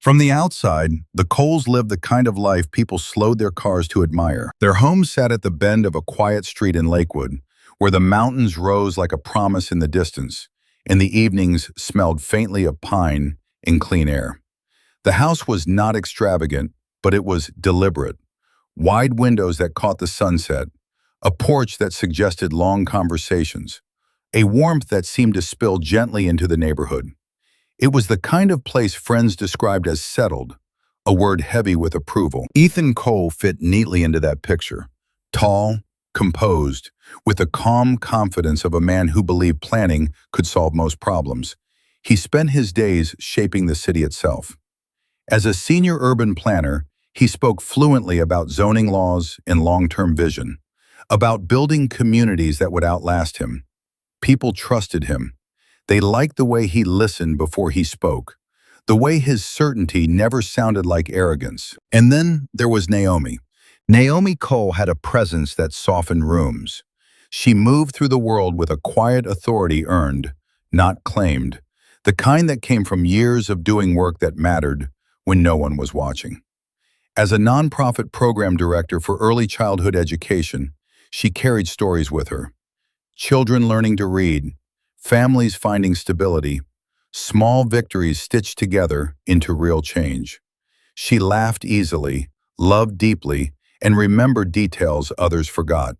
From the outside, the Coles lived the kind of life people slowed their cars to admire. Their home sat at the bend of a quiet street in Lakewood, where the mountains rose like a promise in the distance, and the evenings smelled faintly of pine and clean air. The house was not extravagant, but it was deliberate. Wide windows that caught the sunset, a porch that suggested long conversations, a warmth that seemed to spill gently into the neighborhood. It was the kind of place friends described as settled, a word heavy with approval. Ethan Cole fit neatly into that picture. Tall, composed, with the calm confidence of a man who believed planning could solve most problems. He spent his days shaping the city itself. As a senior urban planner, he spoke fluently about zoning laws and long-term vision, about building communities that would outlast him. People trusted him. They liked the way he listened before he spoke, the way his certainty never sounded like arrogance. And then there was Naomi. Naomi Cole had a presence that softened rooms. She moved through the world with a quiet authority earned, not claimed, the kind that came from years of doing work that mattered when no one was watching. As a nonprofit program director for early childhood education, she carried stories with her. Children learning to read, families finding stability, small victories stitched together into real change. She laughed easily, loved deeply, and remembered details others forgot.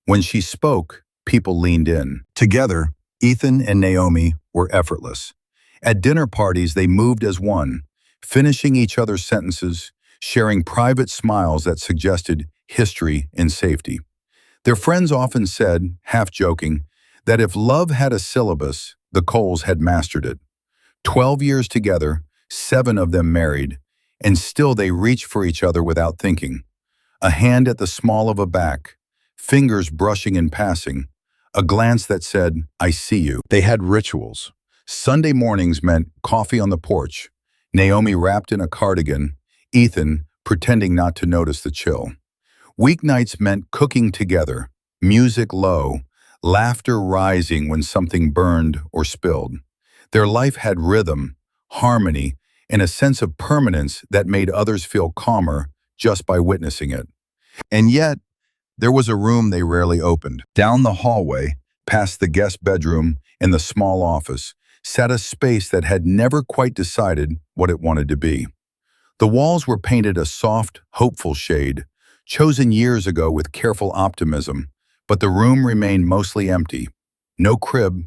When she spoke, people leaned in. Together, Ethan and Naomi were effortless. At dinner parties, they moved as one, finishing each other's sentences, sharing private smiles that suggested history and safety. Their friends often said, half joking, that if love had a syllabus, the Coles had mastered it. 12 years together, 7 of them married, and still they reached for each other without thinking. A hand at the small of a back, fingers brushing in passing, a glance that said, "I see you." They had rituals. Sunday mornings meant coffee on the porch, Naomi wrapped in a cardigan, Ethan pretending not to notice the chill. Weeknights meant cooking together, music low, laughter rising when something burned or spilled. Their life had rhythm, harmony, and a sense of permanence that made others feel calmer just by witnessing it. And yet, there was a room they rarely opened. Down the hallway, past the guest bedroom and the small office, sat a space that had never quite decided what it wanted to be. The walls were painted a soft, hopeful shade, chosen years ago with careful optimism, but the room remained mostly empty. No crib,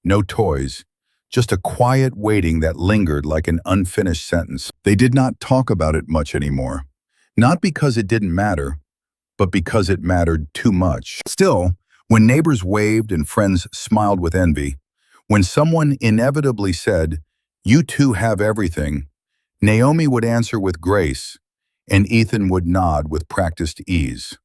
no toys, just a quiet waiting that lingered like an unfinished sentence. They did not talk about it much anymore, not because it didn't matter, but because it mattered too much. Still, when neighbors waved and friends smiled with envy, when someone inevitably said, "You two have everything," Naomi would answer with grace, and Ethan would nod with practiced ease.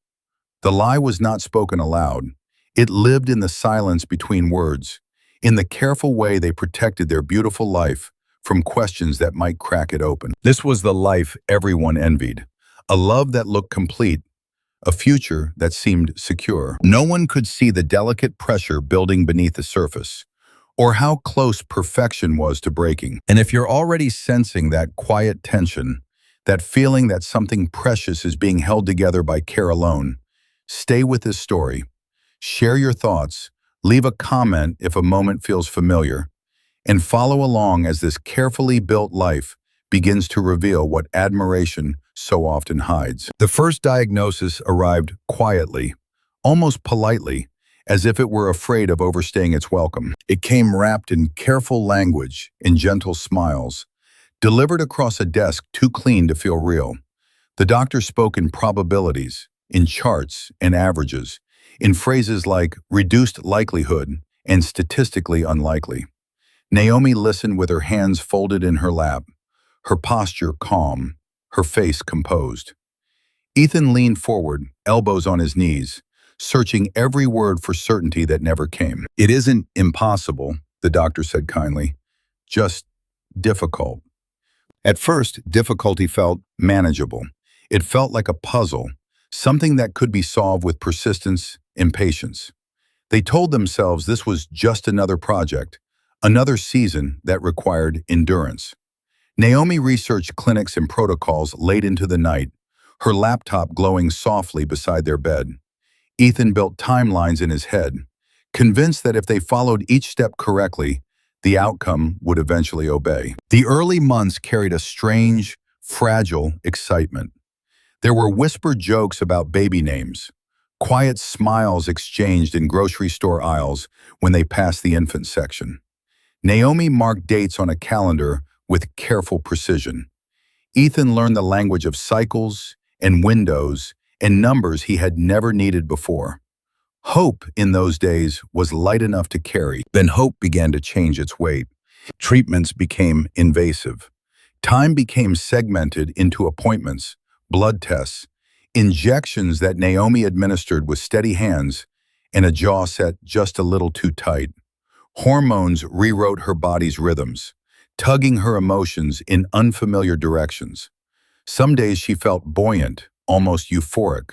The lie was not spoken aloud. It lived in the silence between words, in the careful way they protected their beautiful life from questions that might crack it open. This was the life everyone envied, a love that looked complete, a future that seemed secure. No one could see the delicate pressure building beneath the surface, or how close perfection was to breaking. And if you're already sensing that quiet tension, that feeling that something precious is being held together by care alone, stay with this story. Share your thoughts, leave a comment if a moment feels familiar, and follow along as this carefully built life begins to reveal what admiration so often hides. The first diagnosis arrived quietly, almost politely, as if it were afraid of overstaying its welcome. It came wrapped in careful language, in gentle smiles, delivered across a desk too clean to feel real. The doctor spoke in probabilities, in charts and averages, in phrases like reduced likelihood and statistically unlikely. Naomi listened with her hands folded in her lap, her posture calm, her face composed. Ethan leaned forward, elbows on his knees, searching every word for certainty that never came. "It isn't impossible," the doctor said kindly, "just difficult." At first, difficulty felt manageable. It felt like a puzzle, something that could be solved with persistence and patience. They told themselves this was just another project, another season that required endurance. Naomi researched clinics and protocols late into the night, her laptop glowing softly beside their bed. Ethan built timelines in his head, convinced that if they followed each step correctly, the outcome would eventually obey. The early months carried a strange, fragile excitement. There were whispered jokes about baby names, quiet smiles exchanged in grocery store aisles when they passed the infant section. Naomi marked dates on a calendar with careful precision. Ethan learned the language of cycles and windows and numbers he had never needed before. Hope in those days was light enough to carry. Then hope began to change its weight. Treatments became invasive. Time became segmented into appointments, blood tests, injections that Naomi administered with steady hands and a jaw set just a little too tight. Hormones rewrote her body's rhythms, tugging her emotions in unfamiliar directions. Some days she felt buoyant, almost euphoric.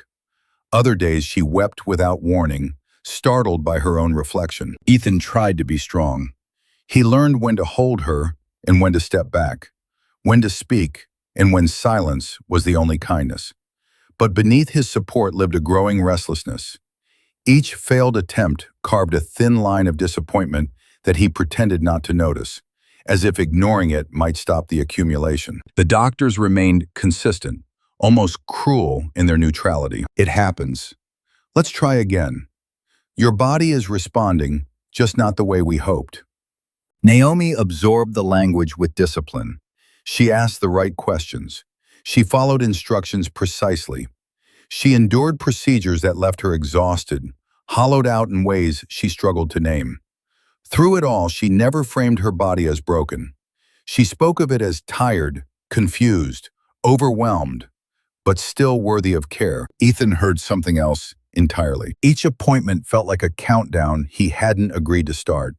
Other days she wept without warning, startled by her own reflection. Ethan tried to be strong. He learned when to hold her and when to step back, when to speak and when silence was the only kindness. But beneath his support lived a growing restlessness. Each failed attempt carved a thin line of disappointment that he pretended not to notice, as if ignoring it might stop the accumulation. The doctors remained consistent, almost cruel in their neutrality. It happens. Let's try again. Your body is responding, just not the way we hoped. Naomi absorbed the language with discipline. She asked the right questions. She followed instructions precisely. She endured procedures that left her exhausted, hollowed out in ways she struggled to name. Through it all, she never framed her body as broken. She spoke of it as tired, confused, overwhelmed, but still worthy of care. Ethan heard something else entirely. Each appointment felt like a countdown he hadn't agreed to start.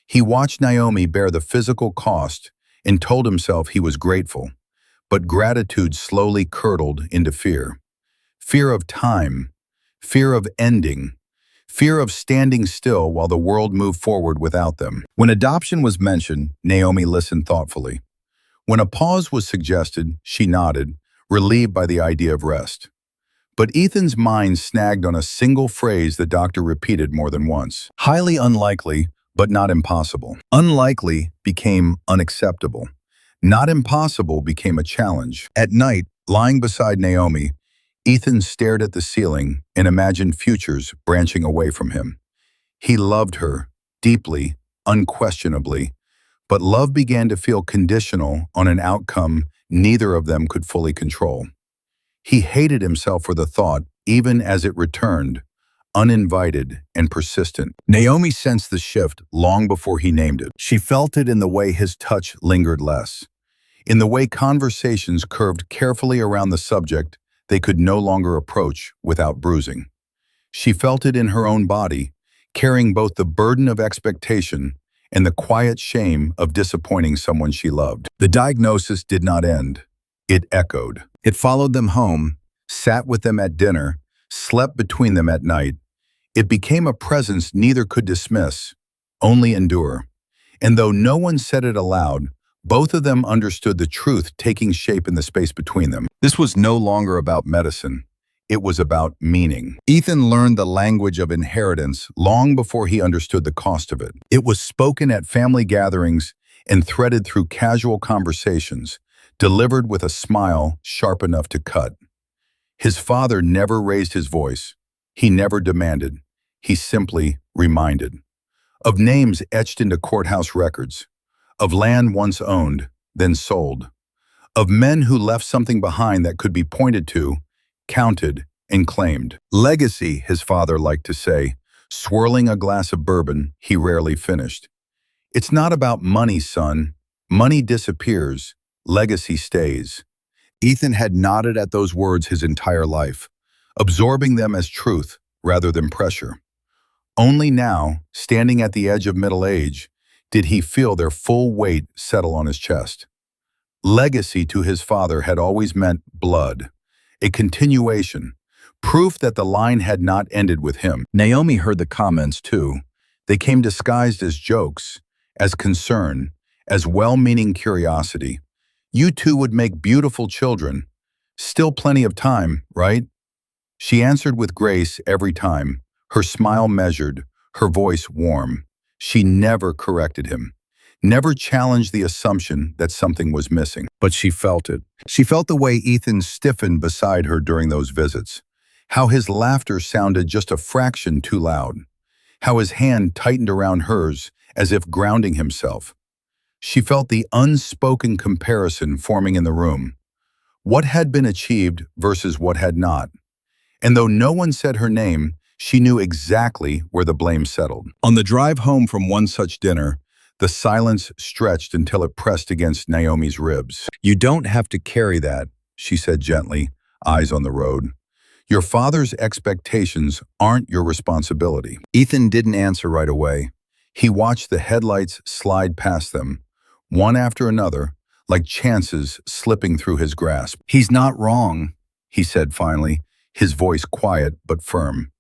He watched Naomi bear the physical cost and told himself he was grateful, but gratitude slowly curdled into fear. Fear of time, fear of ending, fear of standing still while the world moved forward without them. When adoption was mentioned, Naomi listened thoughtfully. When a pause was suggested, she nodded, relieved by the idea of rest. But Ethan's mind snagged on a single phrase the doctor repeated more than once. Highly unlikely, but not impossible. Unlikely became unacceptable. Not impossible became a challenge. At night, lying beside Naomi, Ethan stared at the ceiling and imagined futures branching away from him. He loved her, deeply, unquestionably, but love began to feel conditional on an outcome neither of them could fully control. He hated himself for the thought, even as it returned, uninvited and persistent. Naomi sensed the shift long before he named it. She felt it in the way his touch lingered less, in the way conversations curved carefully around the subject they could no longer approach without bruising. She felt it in her own body, carrying both the burden of expectation and the quiet shame of disappointing someone she loved. The diagnosis did not end. It echoed. It followed them home, sat with them at dinner, slept between them at night. It became a presence neither could dismiss, only endure. And though no one said it aloud, both of them understood the truth taking shape in the space between them. This was no longer about medicine. It was about meaning. Ethan learned the language of inheritance long before he understood the cost of it. It was spoken at family gatherings and threaded through casual conversations, delivered with a smile sharp enough to cut. His father never raised his voice. He never demanded. He simply reminded. Of names etched into courthouse records. Of land once owned, then sold. Of men who left something behind that could be pointed to, counted, and claimed. Legacy, his father liked to say, swirling a glass of bourbon he rarely finished. It's not about money, son. Money disappears. Legacy stays. Ethan had nodded at those words his entire life, absorbing them as truth rather than pressure. Only now, standing at the edge of middle age, did he feel their full weight settle on his chest. Legacy to his father had always meant blood, a continuation, proof that the line had not ended with him. Naomi heard the comments too. They came disguised as jokes, as concern, as well-meaning curiosity. You two would make beautiful children. Still plenty of time, right? She answered with grace every time, her smile measured, her voice warm. She never corrected him, never challenged the assumption that something was missing. But she felt it. She felt the way Ethan stiffened beside her during those visits, how his laughter sounded just a fraction too loud, how his hand tightened around hers as if grounding himself. She felt the unspoken comparison forming in the room, what had been achieved versus what had not. And though no one said her name, she knew exactly where the blame settled. On the drive home from one such dinner, the silence stretched until it pressed against Naomi's ribs. "You don't have to carry that," she said gently, eyes on the road. "Your father's expectations aren't your responsibility." Ethan didn't answer right away. He watched the headlights slide past them, one after another, like chances slipping through his grasp. "He's not wrong," he said finally, his voice quiet but firm.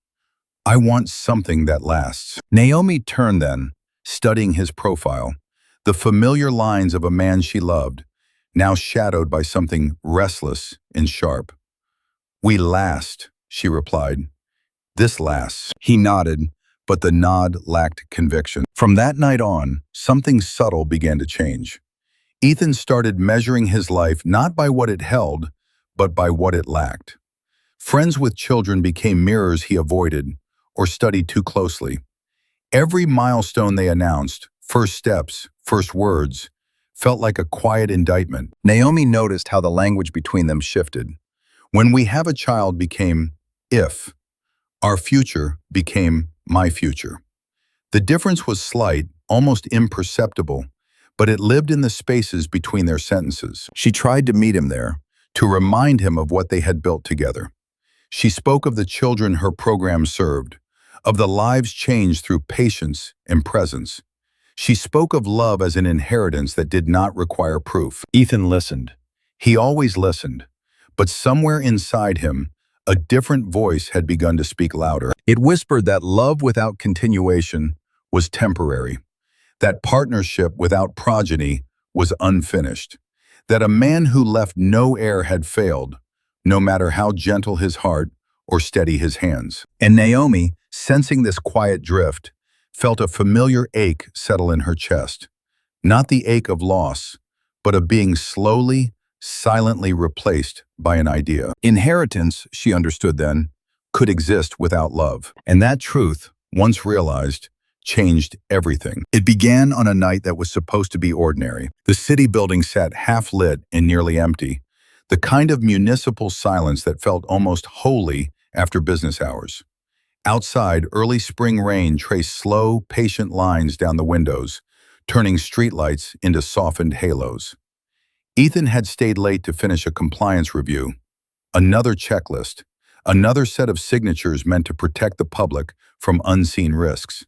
"I want something that lasts." Naomi turned then, studying his profile, the familiar lines of a man she loved, now shadowed by something restless and sharp. "We last," she replied. "This lasts." He nodded, but the nod lacked conviction. From that night on, something subtle began to change. Ethan started measuring his life not by what it held, but by what it lacked. Friends with children became mirrors he avoided or studied too closely. Every milestone they announced, first steps, first words, felt like a quiet indictment. Naomi noticed how the language between them shifted. "When we have a child" became "if." "Our future" became "my future." The difference was slight, almost imperceptible, but it lived in the spaces between their sentences. She tried to meet him there, to remind him of what they had built together. She spoke of the children her program served, of the lives changed through patience and presence. She spoke of love as an inheritance that did not require proof. Ethan listened. He always listened, but somewhere inside him, a different voice had begun to speak louder. It whispered that love without continuation was temporary, that partnership without progeny was unfinished, that a man who left no heir had failed, no matter how gentle his heart or steady his hands. And Naomi, sensing this quiet drift, felt a familiar ache settle in her chest, not the ache of loss, but of being slowly, silently replaced by an idea. Inheritance, she understood then, could exist without love. And that truth, once realized, changed everything. It began on a night that was supposed to be ordinary. The city building sat half-lit and nearly empty, the kind of municipal silence that felt almost holy after business hours. Outside, early spring rain traced slow, patient lines down the windows, turning streetlights into softened halos. Ethan had stayed late to finish a compliance review, another checklist, another set of signatures meant to protect the public from unseen risks.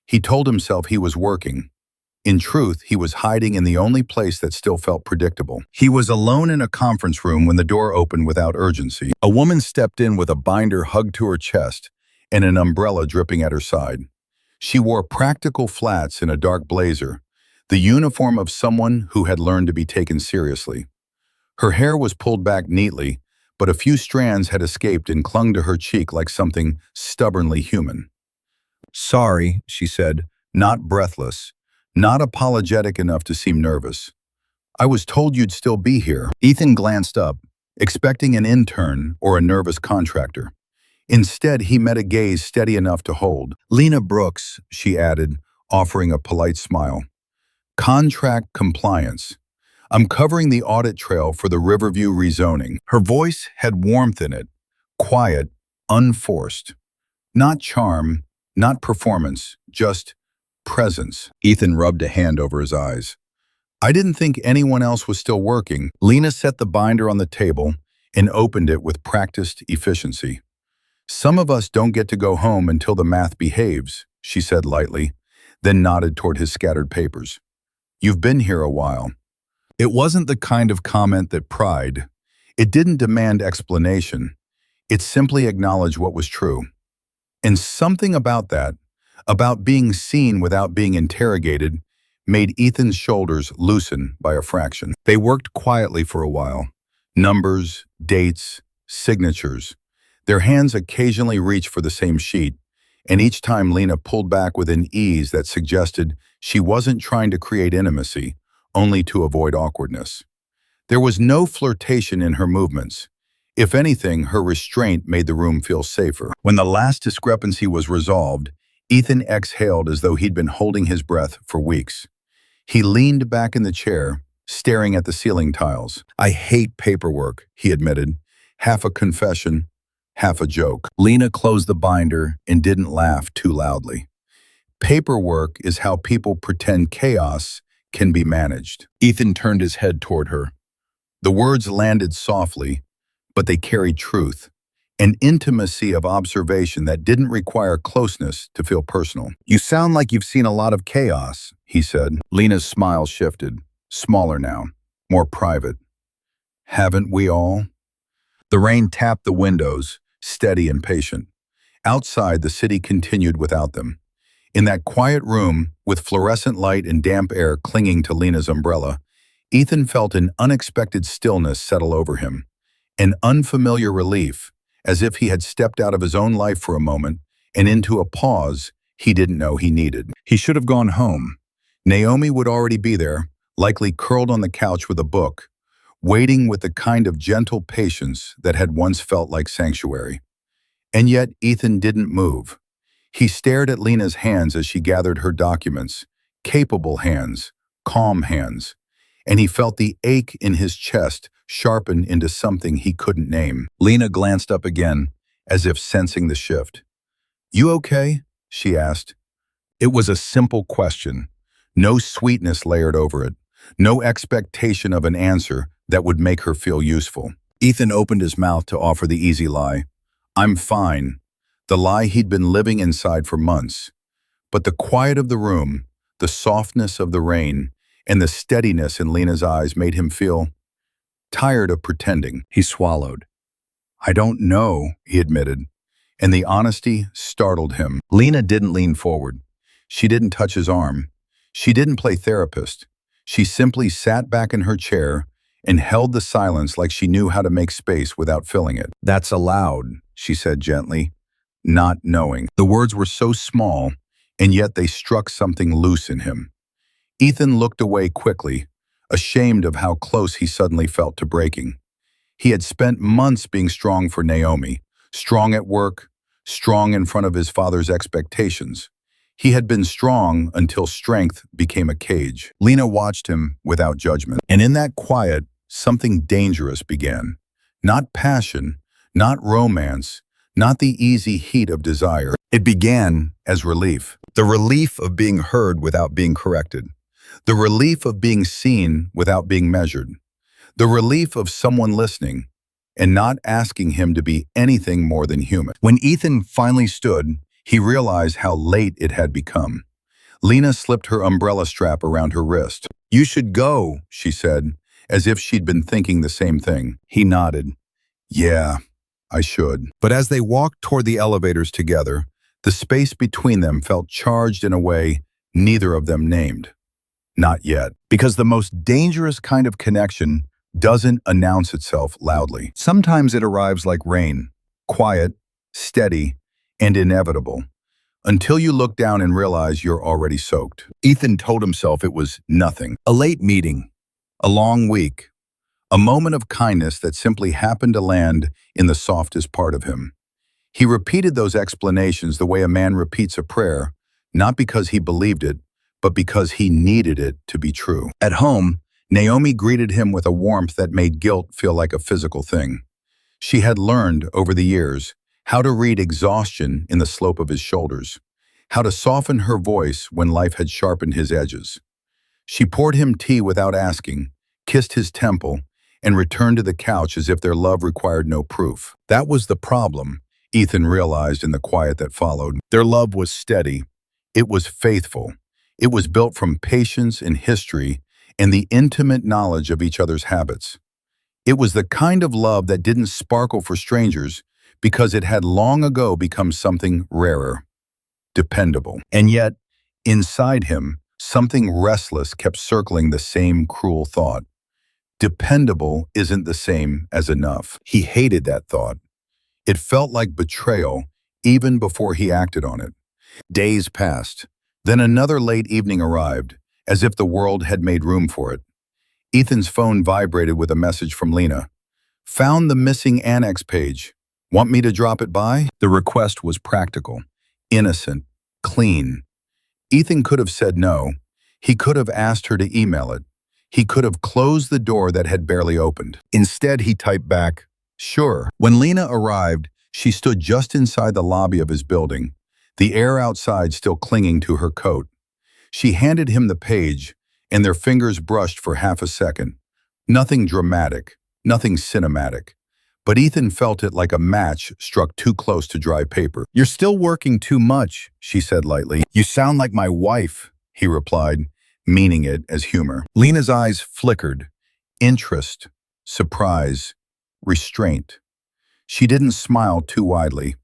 He told himself he was working. In truth, he was hiding in the only place that still felt predictable. He was alone in a conference room when the door opened without urgency. A woman stepped in with a binder hugged to her chest and an umbrella dripping at her side. She wore practical flats and a dark blazer, the uniform of someone who had learned to be taken seriously. Her hair was pulled back neatly, but a few strands had escaped and clung to her cheek like something stubbornly human. "Sorry," she said, not breathless, not apologetic enough to seem nervous. "I was told you'd still be here." Ethan glanced up, expecting an intern or a nervous contractor. Instead, he met a gaze steady enough to hold. "Lena Brooks," she added, offering a polite smile. "Contract compliance. I'm covering the audit trail for the Riverview rezoning." Her voice had warmth in it, quiet, unforced. Not charm, not performance, just presence. Ethan rubbed a hand over his eyes. "I didn't think anyone else was still working." Lena set the binder on the table and opened it with practiced efficiency. "Some of us don't get to go home until the math behaves," she said lightly, then nodded toward his scattered papers. "You've been here a while." It wasn't the kind of comment that pried. It didn't demand explanation. It simply acknowledged what was true. And something about that, about being seen without being interrogated, made Ethan's shoulders loosen by a fraction. They worked quietly for a while. Numbers, dates, signatures. Their hands occasionally reached for the same sheet, and each time Lena pulled back with an ease that suggested she wasn't trying to create intimacy, only to avoid awkwardness. There was no flirtation in her movements. If anything, her restraint made the room feel safer. When the last discrepancy was resolved, Ethan exhaled as though he'd been holding his breath for weeks. He leaned back in the chair, staring at the ceiling tiles. "I hate paperwork," he admitted, half a confession, half a joke. Lena closed the binder and didn't laugh too loudly. Paperwork is how people pretend chaos can be managed. Ethan turned his head toward her. The words landed softly, but they carried truth, an intimacy of observation that didn't require closeness to feel personal. "You sound like you've seen a lot of chaos," he said. Lena's smile shifted, smaller now, more private. "Haven't we all?" The rain tapped the windows, steady and patient. Outside, the city continued without them. In that quiet room, with fluorescent light and damp air clinging to Lena's umbrella, Ethan felt an unexpected stillness settle over him, an unfamiliar relief, as if he had stepped out of his own life for a moment and into a pause he didn't know he needed. He should have gone home. Naomi would already be there, likely curled on the couch with a book, waiting with the kind of gentle patience that had once felt like sanctuary. And yet Ethan didn't move. He stared at Lena's hands as she gathered her documents, capable hands, calm hands, and he felt the ache in his chest sharpen into something he couldn't name. Lena glanced up again, as if sensing the shift. "You okay?" she asked. It was a simple question, no sweetness layered over it, no expectation of an answer that would make her feel useful. Ethan opened his mouth to offer the easy lie. "I'm fine," the lie he'd been living inside for months. But the quiet of the room, the softness of the rain, and the steadiness in Lena's eyes made him feel tired of pretending. He swallowed. "I don't know," he admitted, and the honesty startled him. Lena didn't lean forward. She didn't touch his arm. She didn't play therapist. She simply sat back in her chair and held the silence like she knew how to make space without filling it. "That's allowed," she said gently, not knowing. The words were so small, and yet they struck something loose in him. Ethan looked away quickly, ashamed of how close he suddenly felt to breaking. He had spent months being strong for Naomi, strong at work, strong in front of his father's expectations. He had been strong until strength became a cage. Lena watched him without judgment. And in that quiet, something dangerous began. Not passion, not romance, not the easy heat of desire. It began as relief. The relief of being heard without being corrected. The relief of being seen without being measured. The relief of someone listening and not asking him to be anything more than human. When Ethan finally stood, he realized how late it had become. Lena slipped her umbrella strap around her wrist. "You should go," she said, as if she'd been thinking the same thing. He nodded. "Yeah, I should." But as they walked toward the elevators together, the space between them felt charged in a way neither of them named. Not yet. Because the most dangerous kind of connection doesn't announce itself loudly. Sometimes it arrives like rain, quiet, steady, and inevitable, until you look down and realize you're already soaked. Ethan told himself it was nothing. A late meeting, a long week, a moment of kindness that simply happened to land in the softest part of him. He repeated those explanations the way a man repeats a prayer, not because he believed it, but because he needed it to be true. At home, Naomi greeted him with a warmth that made guilt feel like a physical thing. She had learned, over the years, how to read exhaustion in the slope of his shoulders, how to soften her voice when life had sharpened his edges. She poured him tea without asking, kissed his temple, and returned to the couch as if their love required no proof. That was the problem, Ethan realized in the quiet that followed. Their love was steady. It was faithful. It was built from patience and history and the intimate knowledge of each other's habits. It was the kind of love that didn't sparkle for strangers because it had long ago become something rarer, dependable. And yet, inside him, Something restless kept circling the same cruel thought. Dependable isn't the same as enough. He hated that thought. It felt like betrayal even before he acted on it. Days passed. Then another late evening arrived, as if the world had made room for it. Ethan's phone vibrated with a message from Lena. Found the missing annex page. Want me to drop it by? The request was practical, innocent, clean. Ethan could have said no. He could have asked her to email it. He could have closed the door that had barely opened. Instead, he typed back, sure. When Lena arrived, she stood just inside the lobby of his building, the air outside still clinging to her coat. She handed him the page, and their fingers brushed for half a second. Nothing dramatic, nothing cinematic. But Ethan felt it like a match struck too close to dry paper. You're still working too much, she said lightly. You sound like my wife, he replied, meaning it as humor. Lena's eyes flickered. Interest, surprise, restraint. She didn't smile too widely.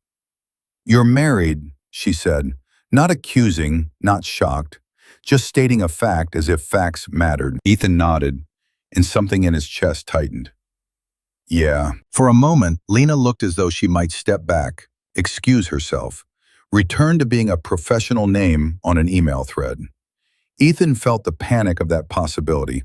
You're married, she said, not accusing, not shocked, just stating a fact as if facts mattered. Ethan nodded, and something in his chest tightened. Yeah. For a moment, Lena looked as though she might step back, excuse herself, return to being a professional name on an email thread. Ethan felt the panic of that possibility,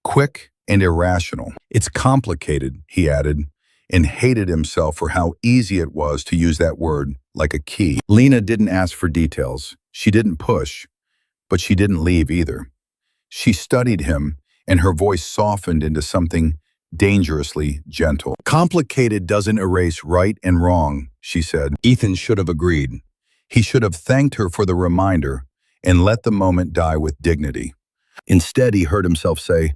quick and irrational. It's complicated, he added, and hated himself for how easy it was to use that word like a key. Lena didn't ask for details. She didn't push, but she didn't leave either. She studied him, and her voice softened into something dangerously gentle. Complicated doesn't erase right and wrong, she said. Ethan should have agreed. He should have thanked her for the reminder and let the moment die with dignity. Instead, he heard himself say,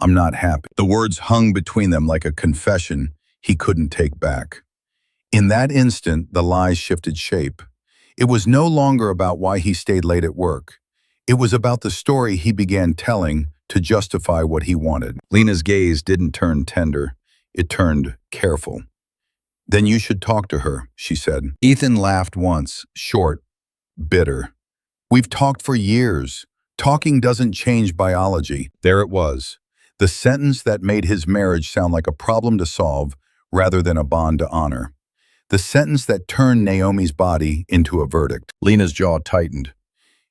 I'm not happy. The words hung between them like a confession he couldn't take back. In that instant, the lies shifted shape. It was no longer about why he stayed late at work. It was about the story he began telling to justify what he wanted. Lena's gaze didn't turn tender. It turned careful. Then you should talk to her, she said. Ethan laughed once, short, bitter. We've talked for years. Talking doesn't change biology. There it was. The sentence that made his marriage sound like a problem to solve rather than a bond to honor. The sentence that turned Naomi's body into a verdict. Lena's jaw tightened.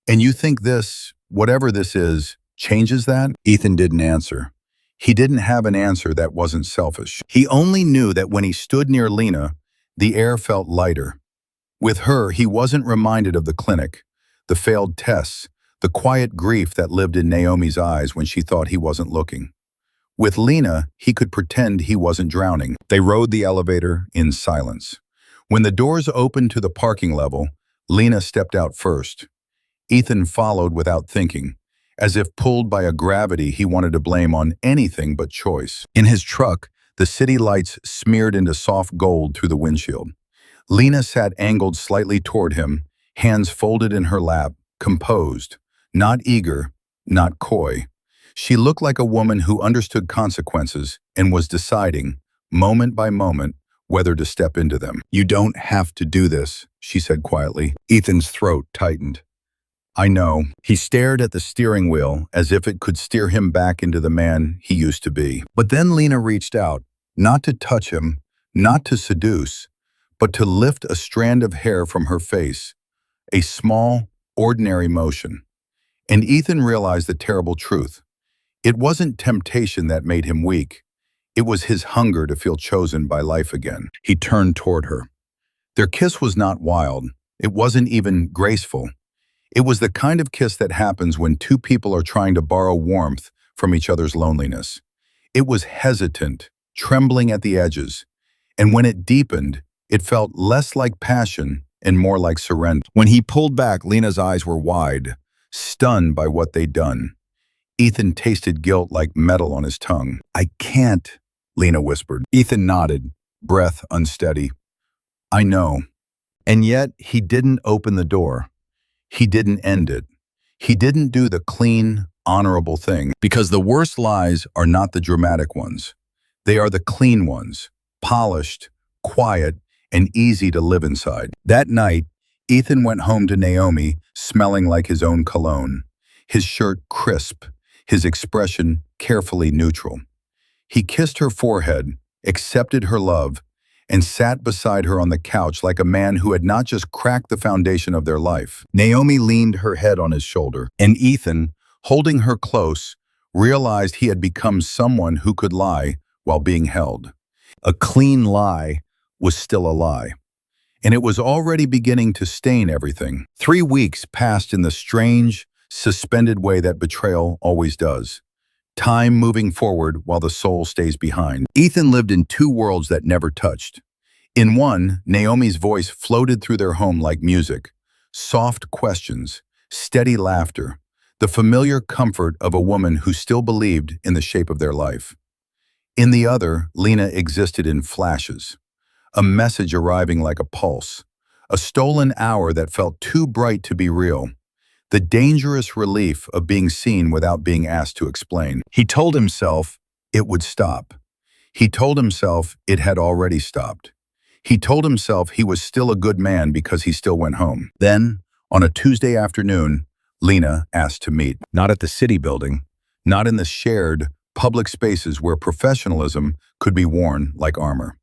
And you think this, whatever this is, changes that? Ethan didn't answer. He didn't have an answer that wasn't selfish. He only knew that when he stood near Lena, the air felt lighter. With her, he wasn't reminded of the clinic, the failed tests, the quiet grief that lived in Naomi's eyes when she thought he wasn't looking. With Lena, he could pretend he wasn't drowning. They rode the elevator in silence. When the doors opened to the parking level, Lena stepped out first. Ethan followed without thinking, as if pulled by a gravity he wanted to blame on anything but choice. In his truck, the city lights smeared into soft gold through the windshield. Lena sat angled slightly toward him, hands folded in her lap, composed, not eager, not coy. She looked like a woman who understood consequences and was deciding, moment by moment, whether to step into them. You don't have to do this, she said quietly. Ethan's throat tightened. I know. He stared at the steering wheel as if it could steer him back into the man he used to be. But then Lena reached out, not to touch him, not to seduce, but to lift a strand of hair from her face, a small, ordinary motion. And Ethan realized the terrible truth. It wasn't temptation that made him weak. It was his hunger to feel chosen by life again. He turned toward her. Their kiss was not wild. It wasn't even graceful. It was the kind of kiss that happens when two people are trying to borrow warmth from each other's loneliness. It was hesitant, trembling at the edges, and when it deepened, it felt less like passion and more like surrender. When he pulled back, Lena's eyes were wide, stunned by what they'd done. Ethan tasted guilt like metal on his tongue. I can't, Lena whispered. Ethan nodded, breath unsteady. I know. And yet, he didn't open the door. He didn't end it. He didn't do the clean, honorable thing. Because the worst lies are not the dramatic ones. They are the clean ones, polished, quiet, and easy to live inside. That night, Ethan went home to Naomi, smelling like his own cologne. his shirt crisp, his expression carefully neutral. He kissed her forehead, accepted her love, and sat beside her on the couch like a man who had not just cracked the foundation of their life. Naomi leaned her head on his shoulder, and Ethan, holding her close, realized he had become someone who could lie while being held. A clean lie was still a lie, and it was already beginning to stain everything. 3 weeks passed in the strange, suspended way that betrayal always does. Time moving forward while the soul stays behind. Ethan lived in two worlds that never touched. In one, Naomi's voice floated through their home like music. Soft questions, steady laughter, the familiar comfort of a woman who still believed in the shape of their life. In the other, Lena existed in flashes. A message arriving like a pulse. A stolen hour that felt too bright to be real. The dangerous relief of being seen without being asked to explain. He told himself it would stop. He told himself it had already stopped. He told himself he was still a good man because he still went home. Then, on a Tuesday afternoon, Lena asked to meet. Not at the city building, not in the shared, public spaces where professionalism could be worn like armor.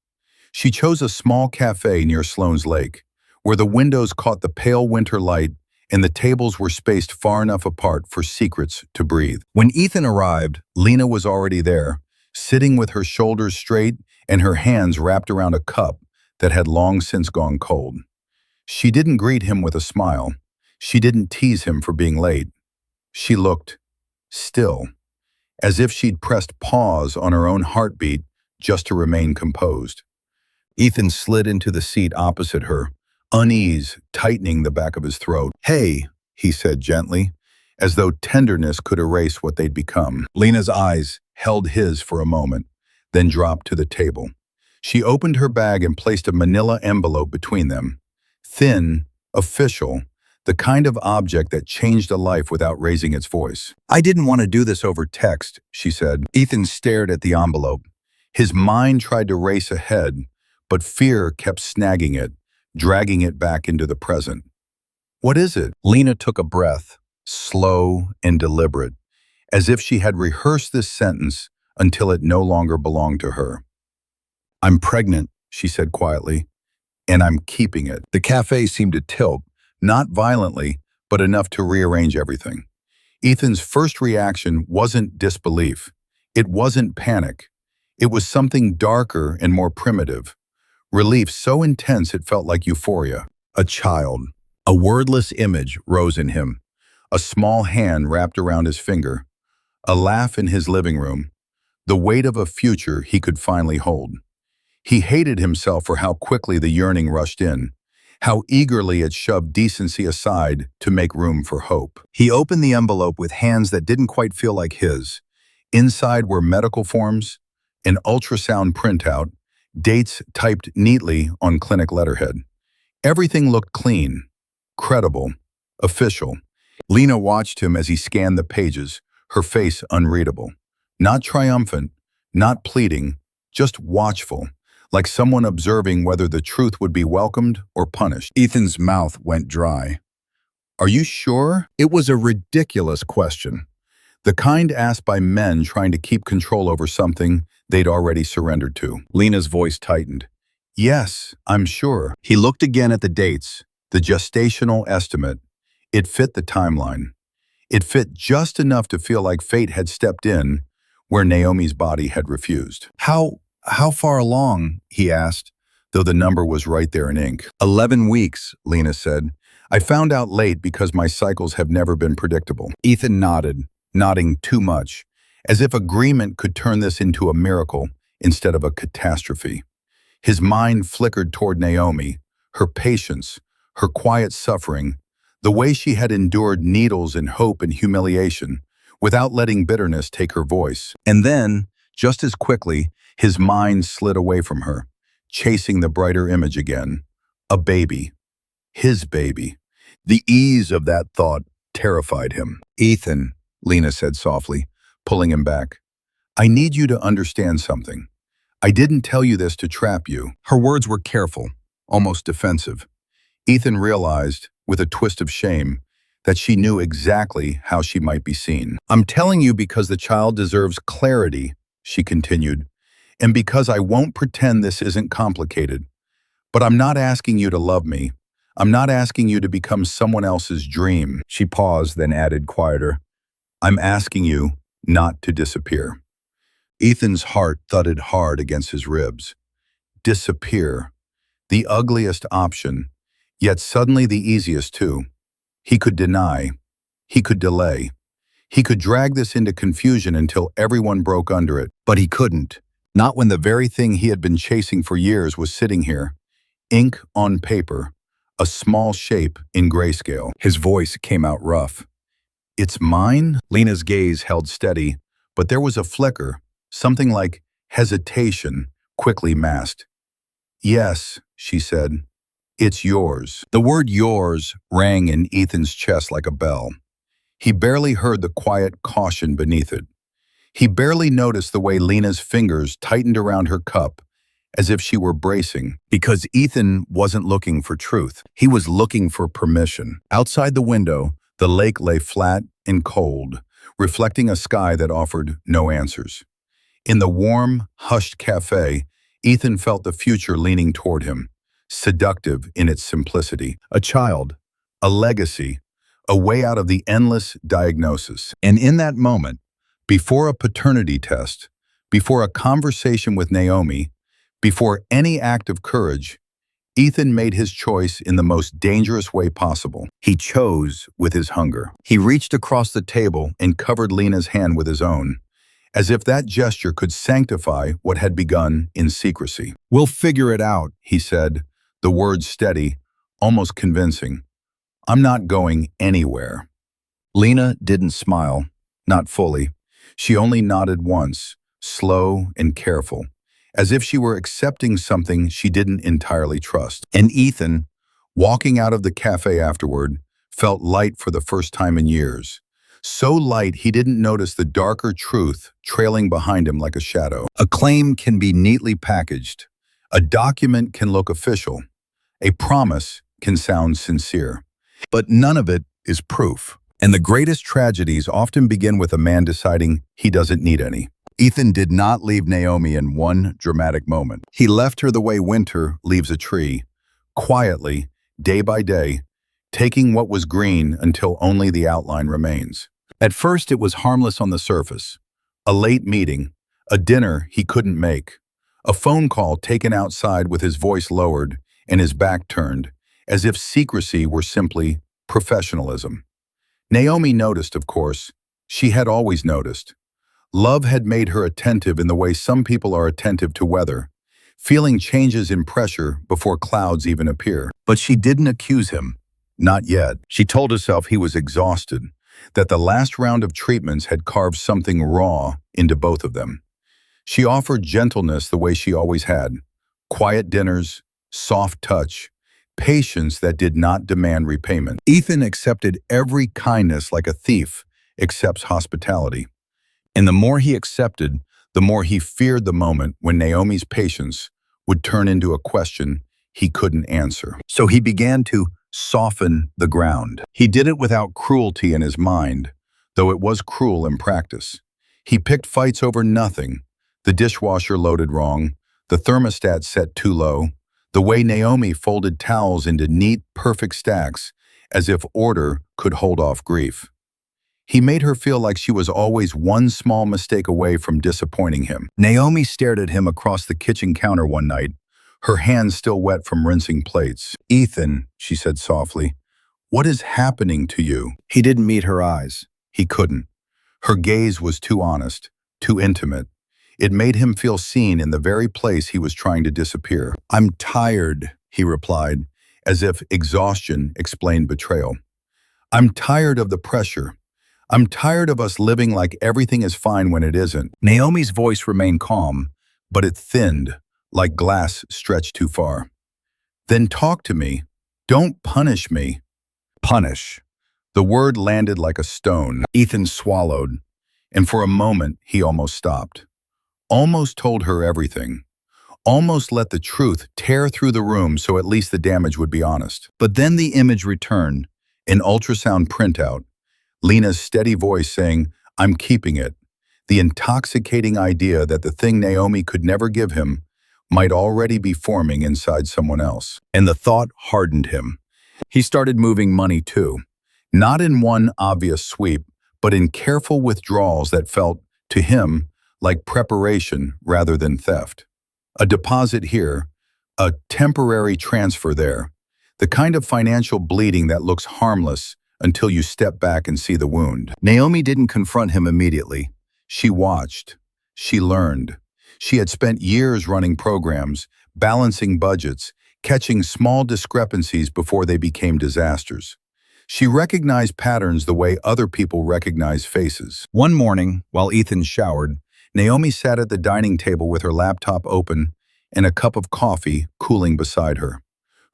She chose a small cafe near Sloan's Lake, where the windows caught the pale winter light and the tables were spaced far enough apart for secrets to breathe. When Ethan arrived, Lena was already there, sitting with her shoulders straight and her hands wrapped around a cup that had long since gone cold. She didn't greet him with a smile. She didn't tease him for being late. She looked still, as if she'd pressed pause on her own heartbeat just to remain composed. Ethan slid into the seat opposite her, unease tightening the back of his throat. "Hey," he said gently, as though tenderness could erase what they'd become. Lena's eyes held his for a moment, then dropped to the table. She opened her bag and placed a manila envelope between them. Thin, official, the kind of object that changed a life without raising its voice. "I didn't want to do this over text," she said. Ethan stared at the envelope. His mind tried to race ahead, but fear kept snagging it, dragging it back into the present. "What is it?" Lena took a breath, slow and deliberate, as if she had rehearsed this sentence until it no longer belonged to her. "I'm pregnant," she said quietly, "and I'm keeping it." The cafe seemed to tilt, not violently, but enough to rearrange everything. Ethan's first reaction wasn't disbelief. It wasn't panic. It was something darker and more primitive. Relief so intense it felt like euphoria. A child. A wordless image rose in him. A small hand wrapped around his finger. A laugh in his living room. The weight of a future he could finally hold. He hated himself for how quickly the yearning rushed in, how eagerly it shoved decency aside to make room for hope. He opened the envelope with hands that didn't quite feel like his. Inside were medical forms, an ultrasound printout, dates typed neatly on clinic letterhead. Everything looked clean, credible, official. Lena watched him as he scanned the pages, her face unreadable. Not triumphant, not pleading, just watchful, like someone observing whether the truth would be welcomed or punished. Ethan's mouth went dry. "Are you sure?" It was a ridiculous question. The kind asked by men trying to keep control over something they'd already surrendered to. Lena's voice tightened. "Yes, I'm sure." He looked again at the dates, the gestational estimate. It fit the timeline. It fit just enough to feel like fate had stepped in where Naomi's body had refused. How far along?" he asked, though the number was right there in ink. 11 weeks, Lena said. "I found out late because my cycles have never been predictable." Ethan nodded, nodding too much, as if agreement could turn this into a miracle instead of a catastrophe. His mind flickered toward Naomi, her patience, her quiet suffering, the way she had endured needles and hope and humiliation, without letting bitterness take her voice. And then, just as quickly, his mind slid away from her, chasing the brighter image again. A baby. His baby. The ease of that thought terrified him. "Ethan," Lena said softly, pulling him back, "I need you to understand something. I didn't tell you this to trap you." Her words were careful, almost defensive. Ethan realized, with a twist of shame, that she knew exactly how she might be seen. "I'm telling you because the child deserves clarity," she continued, "and because I won't pretend this isn't complicated. But I'm not asking you to love me. I'm not asking you to become someone else's dream." She paused, then added quieter, "I'm asking you not to disappear." Ethan's heart thudded hard against his ribs. Disappear. The ugliest option, yet suddenly the easiest too. He could deny. He could delay. He could drag this into confusion until everyone broke under it. But he couldn't. Not when the very thing he had been chasing for years was sitting here. Ink on paper. A small shape in grayscale. His voice came out rough. "It's mine?" Lena's gaze held steady, but there was a flicker, something like hesitation, quickly masked. "Yes," she said. "It's yours." The word yours rang in Ethan's chest like a bell. He barely heard the quiet caution beneath it. He barely noticed the way Lena's fingers tightened around her cup, as if she were bracing. Because Ethan wasn't looking for truth. He was looking for permission. Outside the window, the lake lay flat and cold, reflecting a sky that offered no answers. In the warm, hushed cafe, Ethan felt the future leaning toward him, seductive in its simplicity. A child, a legacy, a way out of the endless diagnosis. And in that moment, before a paternity test, before a conversation with Naomi, before any act of courage, Ethan made his choice in the most dangerous way possible. He chose with his hunger. He reached across the table and covered Lena's hand with his own, as if that gesture could sanctify what had begun in secrecy. "We'll figure it out," he said, the words steady, almost convincing. "I'm not going anywhere." Lena didn't smile, not fully. She only nodded once, slow and careful, as if she were accepting something she didn't entirely trust. And Ethan, walking out of the cafe afterward, felt light for the first time in years. So light he didn't notice the darker truth trailing behind him like a shadow. A claim can be neatly packaged. A document can look official. A promise can sound sincere. But none of it is proof. And the greatest tragedies often begin with a man deciding he doesn't need any. Ethan did not leave Naomi in one dramatic moment. He left her the way winter leaves a tree, quietly, day by day, taking what was green until only the outline remains. At first it was harmless on the surface. A late meeting, a dinner he couldn't make, a phone call taken outside with his voice lowered and his back turned, as if secrecy were simply professionalism. Naomi noticed, of course. She had always noticed. Love had made her attentive in the way some people are attentive to weather, feeling changes in pressure before clouds even appear. But she didn't accuse him. Not yet. She told herself he was exhausted, that the last round of treatments had carved something raw into both of them. She offered gentleness the way she always had. Quiet dinners, soft touch, patience that did not demand repayment. Ethan accepted every kindness like a thief accepts hospitality. And the more he accepted, the more he feared the moment when Naomi's patience would turn into a question he couldn't answer. So he began to soften the ground. He did it without cruelty in his mind, though it was cruel in practice. He picked fights over nothing. The dishwasher loaded wrong, the thermostat set too low, the way Naomi folded towels into neat, perfect stacks, as if order could hold off grief. He made her feel like she was always one small mistake away from disappointing him. Naomi stared at him across the kitchen counter one night, her hands still wet from rinsing plates. "Ethan," she said softly, "what is happening to you?" He didn't meet her eyes. He couldn't. Her gaze was too honest, too intimate. It made him feel seen in the very place he was trying to disappear. "I'm tired," he replied, as if exhaustion explained betrayal. "I'm tired of the pressure. I'm tired of us living like everything is fine when it isn't." Naomi's voice remained calm, but it thinned, like glass stretched too far. "Then talk to me. Don't punish me." Punish. The word landed like a stone. Ethan swallowed, and for a moment he almost stopped. Almost told her everything. Almost let the truth tear through the room so at least the damage would be honest. But then the image returned, An ultrasound printout, Lena's steady voice saying, "I'm keeping it." The intoxicating idea that the thing Naomi could never give him might already be forming inside someone else. And the thought hardened him. He started moving money too, not in one obvious sweep, but in careful withdrawals that felt, to him, like preparation rather than theft. A deposit here, a temporary transfer there, the kind of financial bleeding that looks harmless until you step back and see the wound. Naomi didn't confront him immediately. She watched. She learned. She had spent years running programs, balancing budgets, catching small discrepancies before they became disasters. She recognized patterns the way other people recognize faces. One morning, while Ethan showered, Naomi sat at the dining table with her laptop open and a cup of coffee cooling beside her.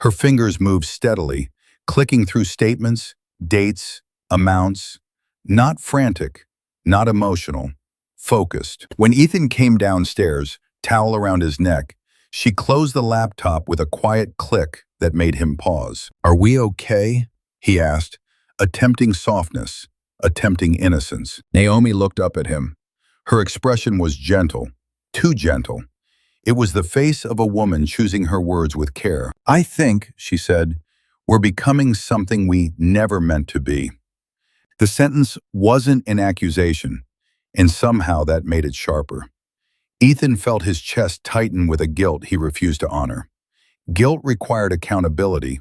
Her fingers moved steadily, clicking through statements, dates, amounts, not frantic, not emotional, focused. When Ethan came downstairs, towel around his neck, she closed the laptop with a quiet click that made him pause. "Are we okay?" he asked, attempting softness, attempting innocence. Naomi looked up at him. Her expression was gentle, too gentle. It was the face of a woman choosing her words with care. "I think," she said, "we're becoming something we never meant to be." The sentence wasn't an accusation, and somehow that made it sharper. Ethan felt his chest tighten with a guilt he refused to honor. Guilt required accountability.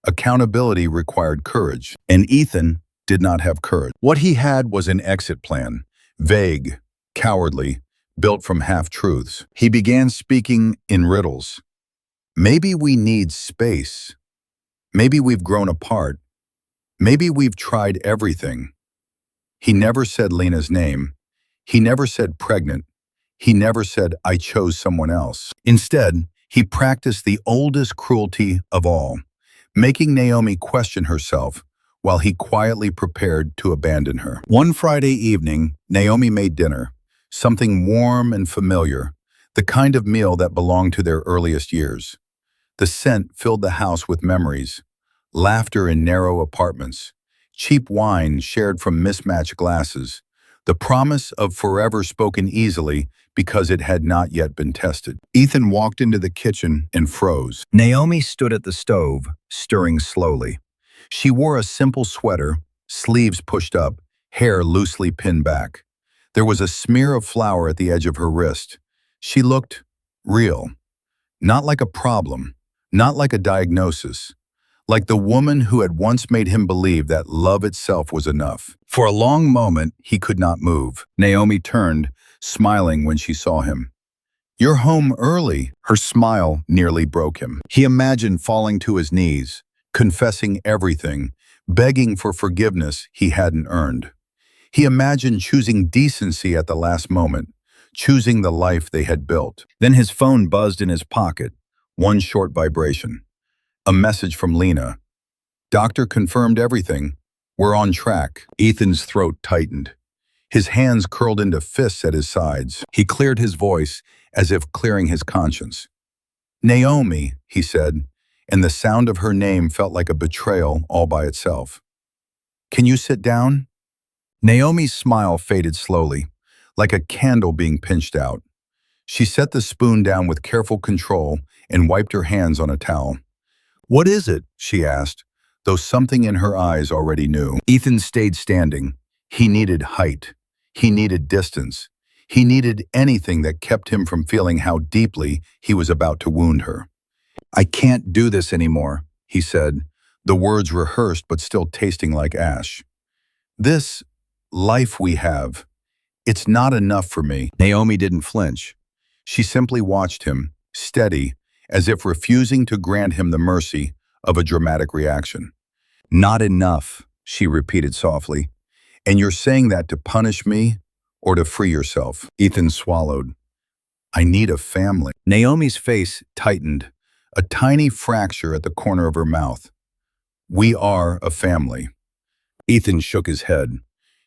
Accountability required courage, and Ethan did not have courage. What he had was an exit plan, vague, cowardly, built from half-truths. He began speaking in riddles. Maybe we need space. Maybe we've grown apart. Maybe we've tried everything. He never said Lena's name. He never said pregnant. He never said, "I chose someone else." Instead, he practiced the oldest cruelty of all, making Naomi question herself while he quietly prepared to abandon her. One Friday evening, Naomi made dinner, something warm and familiar, the kind of meal that belonged to their earliest years. The scent filled the house with memories, laughter in narrow apartments, cheap wine shared from mismatched glasses, the promise of forever spoken easily because it had not yet been tested. Ethan walked into the kitchen and froze. Naomi stood at the stove, stirring slowly. She wore a simple sweater, sleeves pushed up, hair loosely pinned back. There was a smear of flour at the edge of her wrist. She looked real, not like a problem, not like a diagnosis, like the woman who had once made him believe that love itself was enough. For a long moment, he could not move. Naomi turned, smiling when she saw him. "You're home early." Her smile nearly broke him. He imagined falling to his knees, confessing everything, begging for forgiveness he hadn't earned. He imagined choosing decency at the last moment, choosing the life they had built. Then his phone buzzed in his pocket, one short vibration. A message from Lena. "Doctor confirmed everything. We're on track." Ethan's throat tightened. His hands curled into fists at his sides. He cleared his voice, as if clearing his conscience. "Naomi," he said, and the sound of her name felt like a betrayal all by itself. "Can you sit down?" Naomi's smile faded slowly, like a candle being pinched out. She set the spoon down with careful control and wiped her hands on a towel. "What is it?" she asked, though something in her eyes already knew. Ethan stayed standing. He needed height. He needed distance. He needed anything that kept him from feeling how deeply he was about to wound her. "I can't do this anymore," he said, the words rehearsed but still tasting like ash. "This life we have, it's not enough for me." Naomi didn't flinch. She simply watched him, steady, as if refusing to grant him the mercy of a dramatic reaction. "Not enough," she repeated softly. "And you're saying that to punish me or to free yourself?" Ethan swallowed. "I need a family." Naomi's face tightened, a tiny fracture at the corner of her mouth. "We are a family." Ethan shook his head.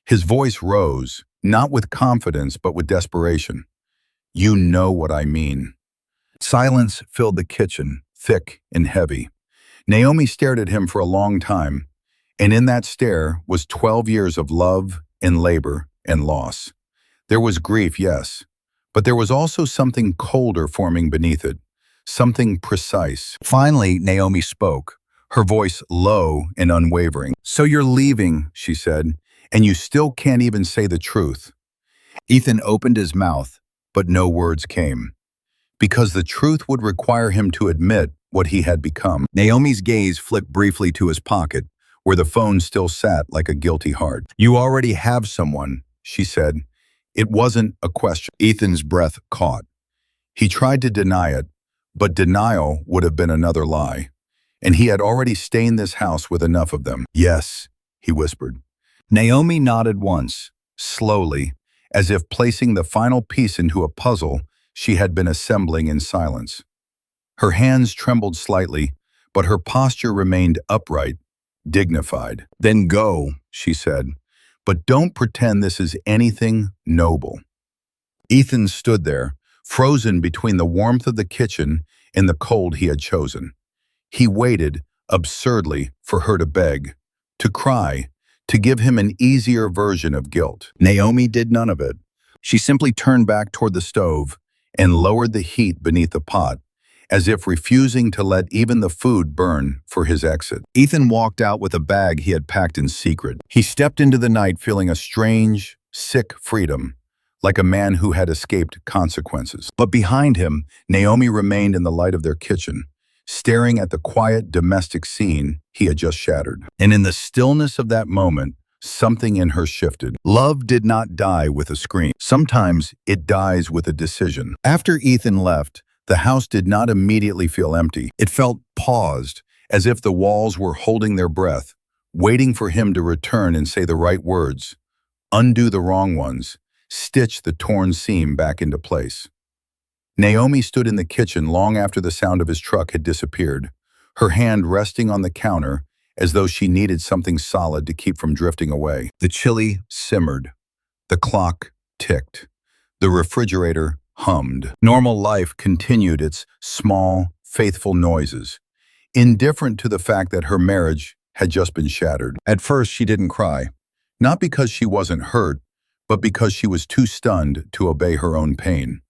His voice rose, not with confidence but with desperation. "You know what I mean." Silence filled the kitchen, thick and heavy. Naomi stared at him for a long time, And in that stare was 12 years of love and labor and loss. There was grief, yes, but there was also something colder forming beneath it, something precise. Finally, Naomi spoke, her voice low and unwavering. "So you're leaving," she said, "and you still can't even say the truth." Ethan opened his mouth, but no words came, because the truth would require him to admit what he had become. Naomi's gaze flipped briefly to his pocket, where the phone still sat like a guilty heart. "You already have someone," she said. It wasn't a question. Ethan's breath caught. He tried to deny it, but denial would have been another lie. And he had already stained this house with enough of them. "Yes," he whispered. Naomi nodded once, slowly, as if placing the final piece into a puzzle she had been assembling in silence. Her hands trembled slightly, but her posture remained upright, dignified. "Then go," she said, "but don't pretend this is anything noble." Ethan stood there, frozen between the warmth of the kitchen and the cold he had chosen. He waited, absurdly, for her to beg, to cry, to give him an easier version of guilt. Naomi did none of it. She simply turned back toward the stove and lowered the heat beneath the pot, as if refusing to let even the food burn for his exit. Ethan walked out with a bag he had packed in secret. He stepped into the night feeling a strange, sick freedom, like a man who had escaped consequences. But behind him, Naomi remained in the light of their kitchen, staring at the quiet domestic scene he had just shattered. And in the stillness of that moment, something in her shifted. Love did not die with a scream. Sometimes it dies with a decision. After Ethan left, the house did not immediately feel empty. It felt paused, as if the walls were holding their breath, waiting for him to return and say the right words, undo the wrong ones, stitch the torn seam back into place. Naomi stood in the kitchen long after the sound of his truck had disappeared, her hand resting on the counter as though she needed something solid to keep from drifting away. The chili simmered. The clock ticked. The refrigerator hummed. Normal life continued its small, faithful noises, indifferent to the fact that her marriage had just been shattered. At first, she didn't cry, not because she wasn't hurt, but because she was too stunned to obey her own pain.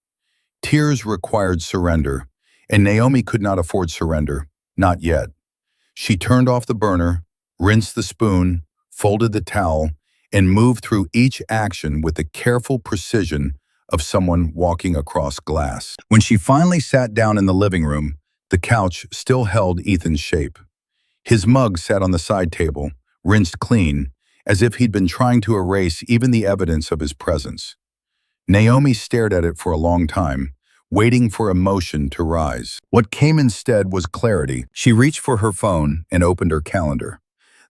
Tears required surrender, and Naomi could not afford surrender, not yet. She turned off the burner, rinsed the spoon, folded the towel, and moved through each action with the careful precision of someone walking across glass. When she finally sat down in the living room, the couch still held Ethan's shape. His mug sat on the side table, rinsed clean, as if he'd been trying to erase even the evidence of his presence. Naomi stared at it for a long time, waiting for emotion to rise. What came instead was clarity. She reached for her phone and opened her calendar.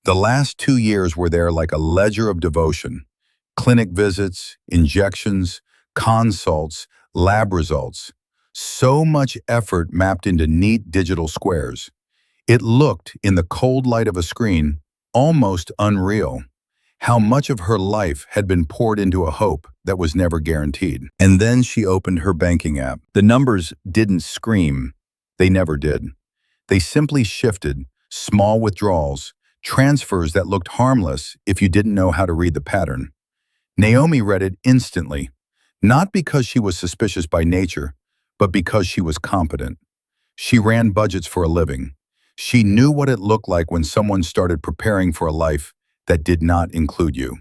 The last 2 years were there like a ledger of devotion. Clinic visits, injections, consults, lab results. So much effort mapped into neat digital squares. It looked, in the cold light of a screen, almost unreal. How much of her life had been poured into a hope that was never guaranteed. And then she opened her banking app. The numbers didn't scream. They never did. They simply shifted, small withdrawals, transfers that looked harmless if you didn't know how to read the pattern. Naomi read it instantly, not because she was suspicious by nature, but because she was competent. She ran budgets for a living. She knew what it looked like when someone started preparing for a life that did not include you.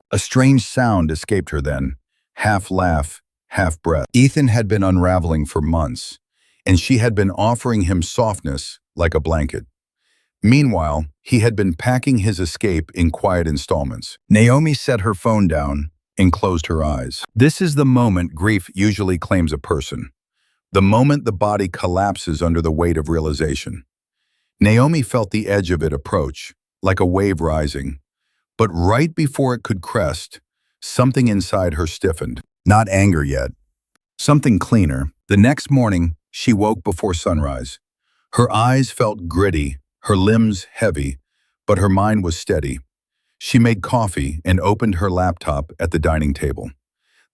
A strange sound escaped her then, half laugh, half breath. Ethan had been unraveling for months, and she had been offering him softness like a blanket. Meanwhile, he had been packing his escape in quiet installments. Naomi set her phone down and closed her eyes. This is the moment grief usually claims a person, the moment the body collapses under the weight of realization. Naomi felt the edge of it approach, like a wave rising. But right before it could crest, something inside her stiffened. Not anger yet. Something cleaner. The next morning, she woke before sunrise. Her eyes felt gritty, her limbs heavy, but her mind was steady. She made coffee and opened her laptop at the dining table.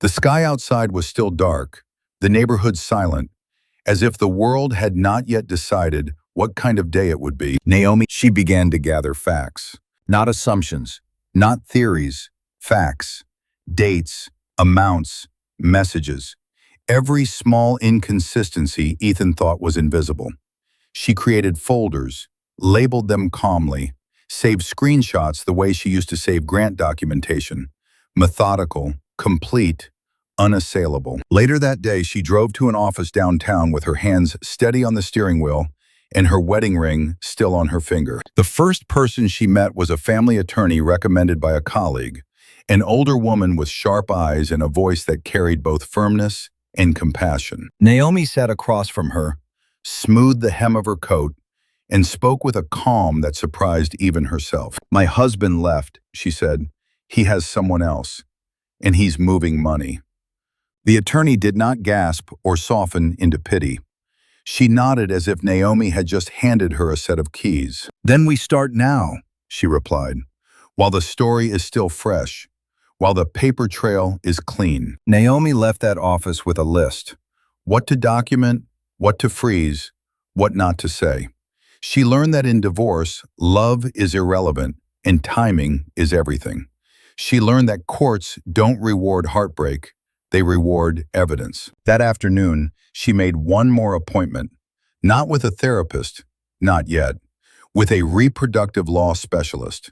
The sky outside was still dark, the neighborhood silent, as if the world had not yet decided what kind of day it would be. Naomi, she began to gather facts. Not assumptions, not theories, facts, dates, amounts, messages. Every small inconsistency Ethan thought was invisible. She created folders, labeled them calmly, saved screenshots the way she used to save grant documentation. Methodical, complete, unassailable. Later that day, she drove to an office downtown with her hands steady on the steering wheel and her wedding ring still on her finger. The first person she met was a family attorney recommended by a colleague, an older woman with sharp eyes and a voice that carried both firmness and compassion. Naomi sat across from her, smoothed the hem of her coat, and spoke with a calm that surprised even herself. "My husband left," she said. "He has someone else, and he's moving money." The attorney did not gasp or soften into pity. She nodded as if Naomi had just handed her a set of keys. "Then we start now," she replied, "while the story is still fresh, while the paper trail is clean." Naomi left that office with a list: what to document, what to freeze, what not to say. She learned that in divorce, love is irrelevant and timing is everything. She learned that courts don't reward heartbreak, they reward evidence. That afternoon, she made one more appointment, not with a therapist, not yet, with a reproductive law specialist.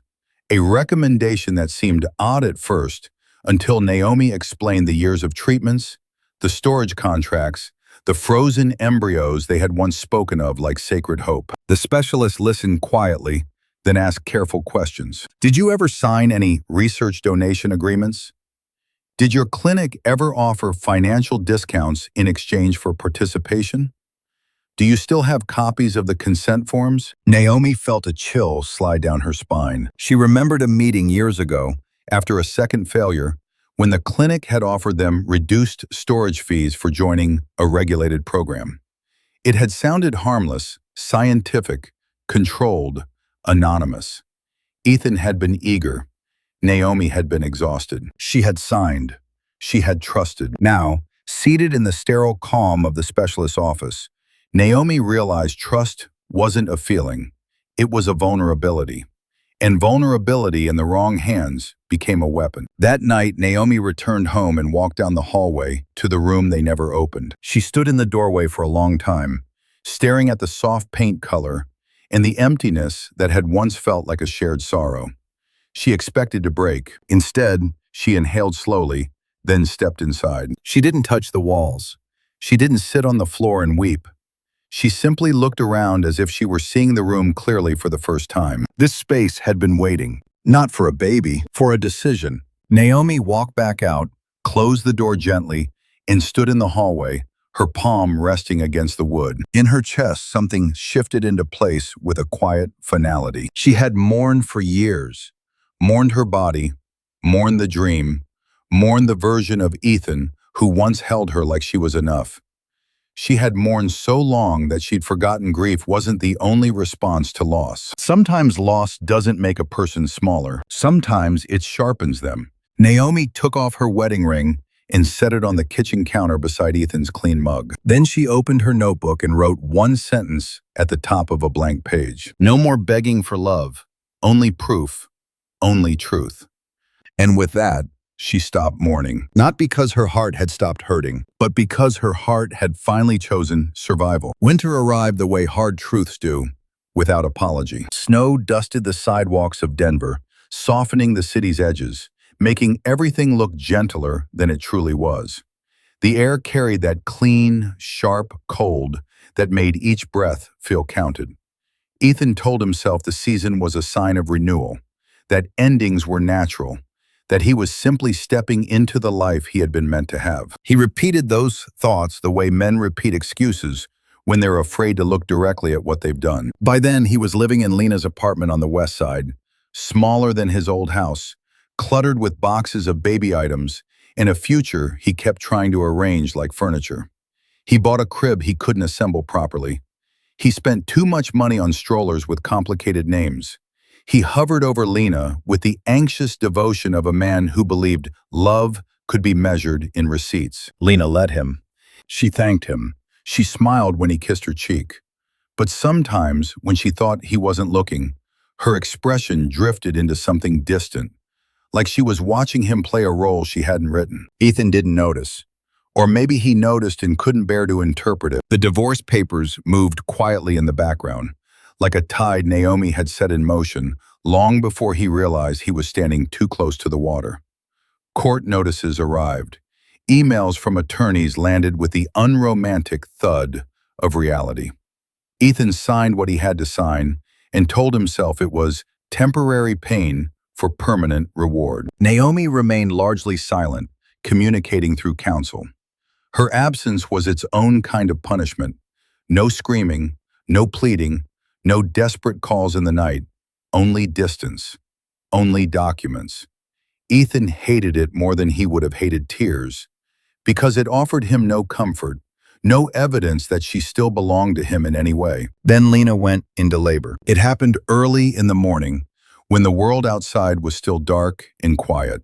A recommendation that seemed odd at first until Naomi explained the years of treatments, the storage contracts, the frozen embryos they had once spoken of like sacred hope. The specialist listened quietly, then asked careful questions. "Did you ever sign any research donation agreements? Did your clinic ever offer financial discounts in exchange for participation? Do you still have copies of the consent forms?" Naomi felt a chill slide down her spine. She remembered a meeting years ago, after a second failure, when the clinic had offered them reduced storage fees for joining a regulated program. It had sounded harmless, scientific, controlled, anonymous. Ethan had been eager. Naomi had been exhausted. She had signed. She had trusted. Now, seated in the sterile calm of the specialist's office, Naomi realized trust wasn't a feeling. It was a vulnerability. And vulnerability in the wrong hands became a weapon. That night, Naomi returned home and walked down the hallway to the room they never opened. She stood in the doorway for a long time, staring at the soft paint color and the emptiness that had once felt like a shared sorrow. She expected to break. Instead, she inhaled slowly, then stepped inside. She didn't touch the walls. She didn't sit on the floor and weep. She simply looked around as if she were seeing the room clearly for the first time. This space had been waiting, not for a baby, for a decision. Naomi walked back out, closed the door gently, and stood in the hallway, her palm resting against the wood. In her chest, something shifted into place with a quiet finality. She had mourned for years, mourned her body, mourned the dream, mourned the version of Ethan who once held her like she was enough. She had mourned so long that she'd forgotten grief wasn't the only response to loss. Sometimes loss doesn't make a person smaller. Sometimes it sharpens them. Naomi took off her wedding ring and set it on the kitchen counter beside Ethan's clean mug. Then she opened her notebook and wrote one sentence at the top of a blank page. "No more begging for love. Only proof. Only truth." And with that, she stopped mourning, not because her heart had stopped hurting, but because her heart had finally chosen survival. Winter arrived the way hard truths do, without apology. Snow dusted the sidewalks of Denver, softening the city's edges, making everything look gentler than it truly was. The air carried that clean, sharp cold that made each breath feel counted. Ethan told himself the season was a sign of renewal, that endings were natural, that he was simply stepping into the life he had been meant to have. He repeated those thoughts the way men repeat excuses when they're afraid to look directly at what they've done. By then, he was living in Lena's apartment on the west side, smaller than his old house, cluttered with boxes of baby items, and a future he kept trying to arrange like furniture. He bought a crib he couldn't assemble properly. He spent too much money on strollers with complicated names. He hovered over Lena with the anxious devotion of a man who believed love could be measured in receipts. Lena let him. She thanked him. She smiled when he kissed her cheek. But sometimes, when she thought he wasn't looking, Her expression drifted into something distant, like she was watching him play a role she hadn't written. Ethan didn't notice. Or maybe he noticed and couldn't bear to interpret it. The divorce papers moved quietly in the background, like a tide Naomi had set in motion long before he realized he was standing too close to the water. Court notices arrived. Emails from attorneys landed with the unromantic thud of reality. Ethan signed what he had to sign and told himself it was temporary pain for permanent reward. Naomi remained largely silent, communicating through counsel. Her absence was its own kind of punishment. No screaming, no pleading, no desperate calls in the night, only distance, only documents. Ethan hated it more than he would have hated tears, because it offered him no comfort, no evidence that she still belonged to him in any way. Then Lena went into labor. It happened early in the morning, when the world outside was still dark and quiet.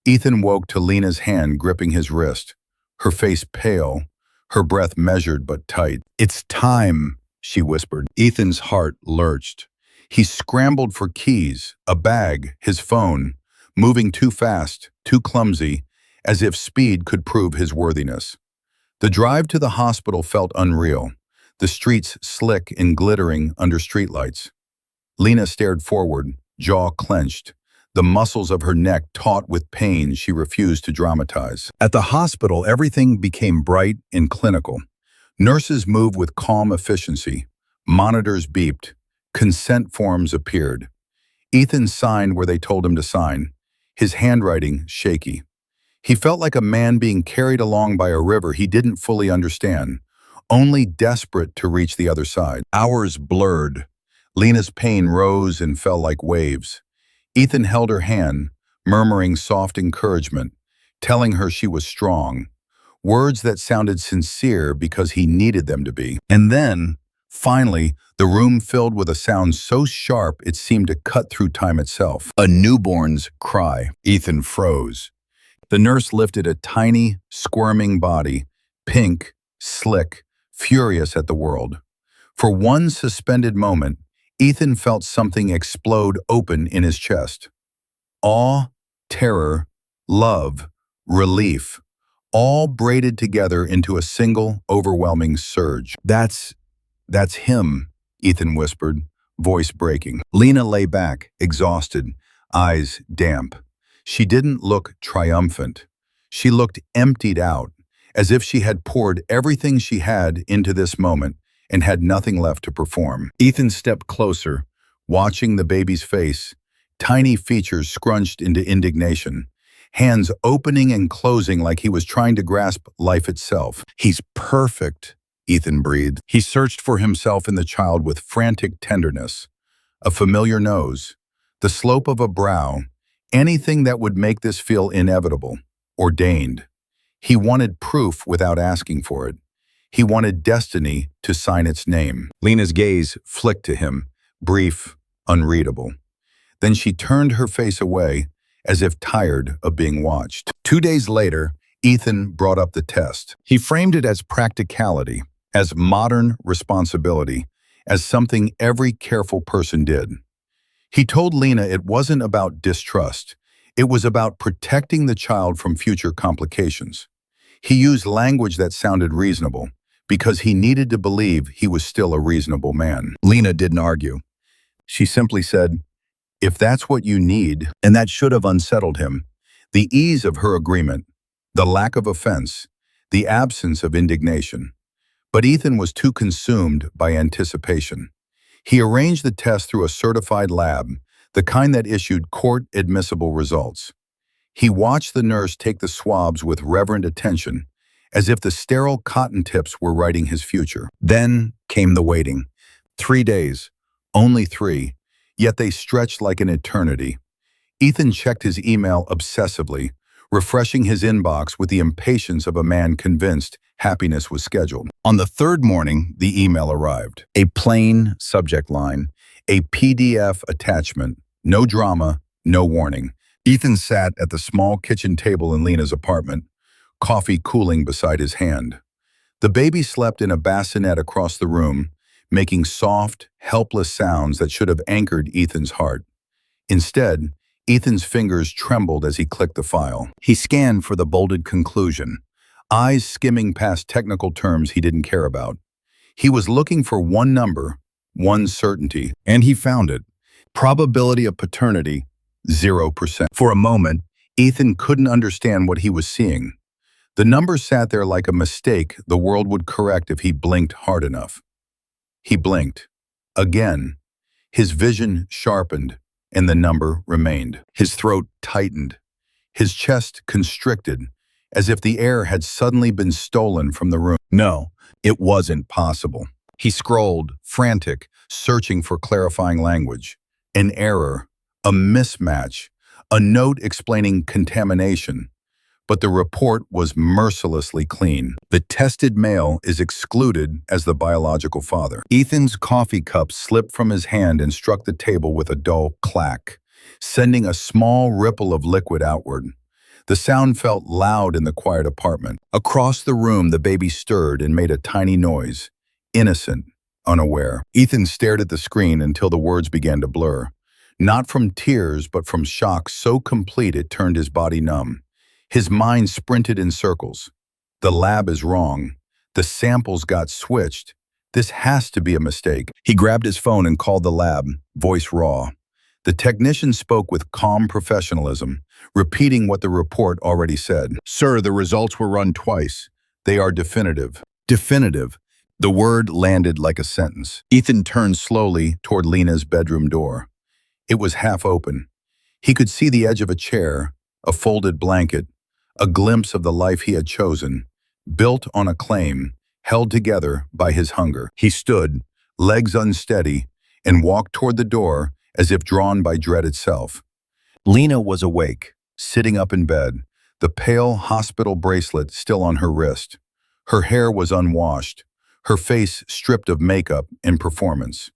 Ethan woke to Lena's hand gripping his wrist, her face pale, her breath measured but tight. "It's time," she whispered. Ethan's heart lurched. He scrambled for keys, a bag, his phone, moving too fast, too clumsy, as if speed could prove his worthiness. The drive to the hospital felt unreal, the streets slick and glittering under streetlights. Lena stared forward, jaw clenched, the muscles of her neck taut with pain she refused to dramatize. At the hospital, everything became bright and clinical. Nurses moved with calm efficiency. Monitors beeped. Consent forms appeared. Ethan signed where they told him to sign, his handwriting shaky. He felt like a man being carried along by a river he didn't fully understand, only desperate to reach the other side. Hours blurred. Lena's pain rose and fell like waves. Ethan held her hand, murmuring soft encouragement, telling her she was strong, words that sounded sincere because he needed them to be. And then, finally, the room filled with a sound so sharp it seemed to cut through time itself. A newborn's cry. Ethan froze. The nurse lifted a tiny, squirming body, pink, slick, furious at the world. For one suspended moment, Ethan felt something explode open in his chest. Awe, terror, love, relief, all braided together into a single, overwhelming surge. That's him, Ethan whispered, voice breaking. Lena lay back, exhausted, eyes damp. She didn't look triumphant. She looked emptied out, as if she had poured everything she had into this moment and had nothing left to perform. Ethan stepped closer, watching the baby's face, tiny features scrunched into indignation, hands opening and closing like he was trying to grasp life itself. "He's perfect," Ethan breathed. He searched for himself in the child with frantic tenderness. A familiar nose, the slope of a brow, anything that would make this feel inevitable, ordained. He wanted proof without asking for it. He wanted destiny to sign its name. Lena's gaze flicked to him, brief, unreadable. Then she turned her face away, as if tired of being watched. 2 days later, Ethan brought up the test. He framed it as practicality, as modern responsibility, as something every careful person did. He told Lena it wasn't about distrust. It was about protecting the child from future complications. He used language that sounded reasonable, because he needed to believe he was still a reasonable man. Lena didn't argue. She simply said, "If that's what you need," and that should have unsettled him. The ease of her agreement, the lack of offense, the absence of indignation. But Ethan was too consumed by anticipation. He arranged the test through a certified lab, the kind that issued court-admissible results. He watched the nurse take the swabs with reverent attention, as if the sterile cotton tips were writing his future. Then came the waiting. 3 days, only 3, yet they stretched like an eternity. Ethan checked his email obsessively, refreshing his inbox with the impatience of a man convinced happiness was scheduled. On the 3rd morning, the email arrived. A plain subject line, a PDF attachment, no drama, no warning. Ethan sat at the small kitchen table in Lena's apartment, coffee cooling beside his hand. The baby slept in a bassinet across the room, making soft, helpless sounds that should have anchored Ethan's heart. Instead, Ethan's fingers trembled as he clicked the file. He scanned for the bolded conclusion, eyes skimming past technical terms he didn't care about. He was looking for one number, one certainty, and he found it. Probability of paternity, 0%. For a moment, Ethan couldn't understand what he was seeing. The number sat there like a mistake the world would correct if he blinked hard enough. He blinked. Again. His vision sharpened, and the number remained. His throat tightened. His chest constricted, as if the air had suddenly been stolen from the room. No, it wasn't possible. He scrolled, frantic, searching for clarifying language. An error, a mismatch, a note explaining contamination. But the report was mercilessly clean. The tested male is excluded as the biological father. Ethan's coffee cup slipped from his hand and struck the table with a dull clack, sending a small ripple of liquid outward. The sound felt loud in the quiet apartment. Across the room, the baby stirred and made a tiny noise, innocent, unaware. Ethan stared at the screen until the words began to blur. Not from tears, but from shock so complete it turned his body numb. His mind sprinted in circles. The lab is wrong. The samples got switched. This has to be a mistake. He grabbed his phone and called the lab, voice raw. The technician spoke with calm professionalism, repeating what the report already said. "Sir, the results were run twice. They are definitive." Definitive. The word landed like a sentence. Ethan turned slowly toward Lena's bedroom door. It was half open. He could see the edge of a chair, a folded blanket, a glimpse of the life he had chosen, built on a claim, held together by his hunger. He stood, legs unsteady, and walked toward the door as if drawn by dread itself. Lena was awake, sitting up in bed, the pale hospital bracelet still on her wrist. Her hair was unwashed, her face stripped of makeup and performance.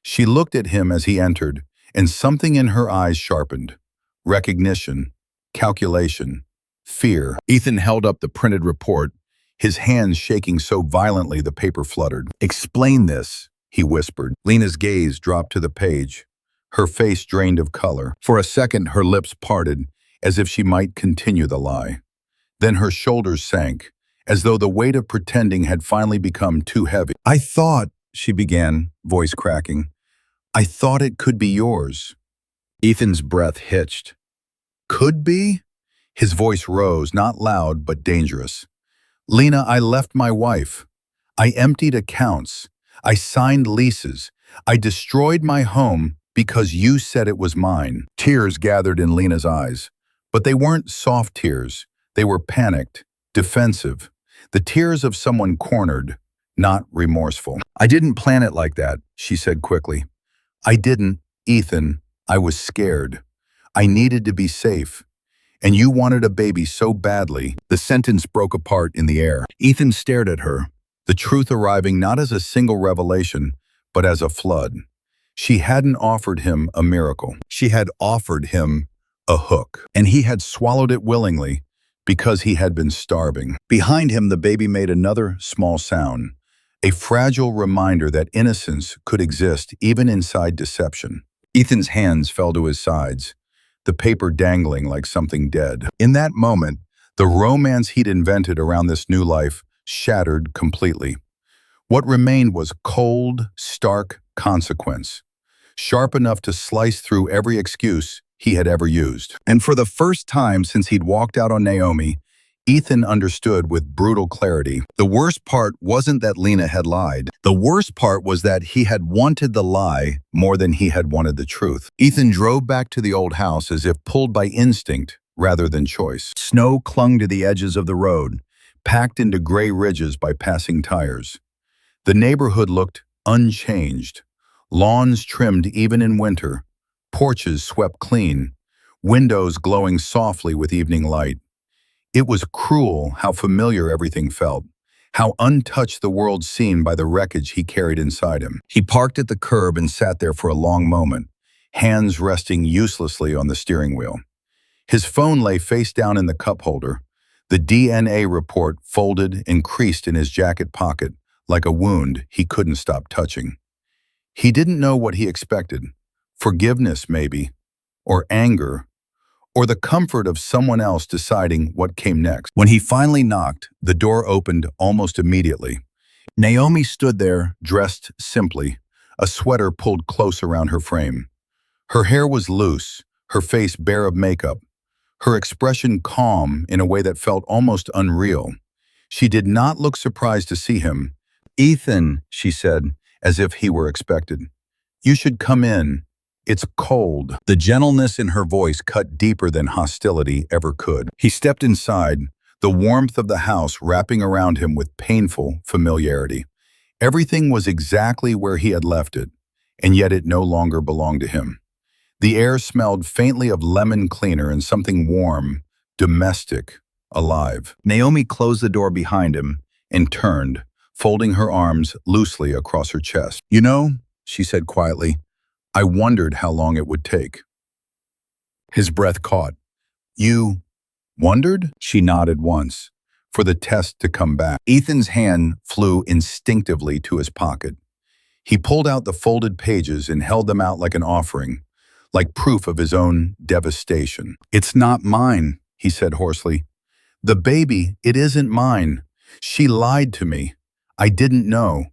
She looked at him as he entered, and something in her eyes sharpened. Recognition, calculation, fear. Ethan held up the printed report, his hands shaking so violently the paper fluttered. "Explain this," he whispered. Lena's gaze dropped to the page, her face drained of color. For a second, her lips parted, as if she might continue the lie. Then her shoulders sank, as though the weight of pretending had finally become too heavy. "I thought," she began, voice cracking, "I thought it could be yours." Ethan's breath hitched. "Could be?" His voice rose, not loud, but dangerous. "Lena, I left my wife. I emptied accounts. I signed leases. I destroyed my home because you said it was mine." Tears gathered in Lena's eyes. But they weren't soft tears. They were panicked, defensive. The tears of someone cornered, not remorseful. "I didn't plan it like that," she said quickly. "I didn't, Ethan. I was scared. I needed to be safe. And you wanted a baby so badly." The sentence broke apart in the air. Ethan stared at her, the truth arriving not as a single revelation, but as a flood. She hadn't offered him a miracle. She had offered him a hook. And he had swallowed it willingly because he had been starving. Behind him, the baby made another small sound, a fragile reminder that innocence could exist even inside deception. Ethan's hands fell to his sides, the paper dangling like something dead. In that moment, the romance he'd invented around this new life shattered completely. What remained was cold, stark consequence, sharp enough to slice through every excuse he had ever used. And for the first time since he'd walked out on Naomi, Ethan understood with brutal clarity. The worst part wasn't that Lena had lied. The worst part was that he had wanted the lie more than he had wanted the truth. Ethan drove back to the old house as if pulled by instinct rather than choice. Snow clung to the edges of the road, packed into gray ridges by passing tires. The neighborhood looked unchanged. Lawns trimmed even in winter, porches swept clean, windows glowing softly with evening light. It was cruel how familiar everything felt, how untouched the world seemed by the wreckage he carried inside him. He parked at the curb and sat there for a long moment, hands resting uselessly on the steering wheel. His phone lay face down in the cup holder, the DNA report folded and creased in his jacket pocket, like a wound he couldn't stop touching. He didn't know what he expected. Forgiveness, maybe, or anger, or the comfort of someone else deciding what came next. When he finally knocked, the door opened almost immediately. Naomi stood there, dressed simply, a sweater pulled close around her frame. Her hair was loose, her face bare of makeup, her expression calm in a way that felt almost unreal. She did not look surprised to see him. "Ethan," she said, as if he were expected. "You should come in. It's cold." The gentleness in her voice cut deeper than hostility ever could. He stepped inside, the warmth of the house wrapping around him with painful familiarity. Everything was exactly where he had left it, and yet it no longer belonged to him. The air smelled faintly of lemon cleaner and something warm, domestic, alive. Naomi closed the door behind him and turned, folding her arms loosely across her chest. "You know," she said quietly, "I wondered how long it would take." His breath caught. "You wondered?" She nodded once, for the test to come back. Ethan's hand flew instinctively to his pocket. He pulled out the folded pages and held them out like an offering, like proof of his own devastation. "It's not mine," he said hoarsely. "The baby, it isn't mine. She lied to me. I didn't know.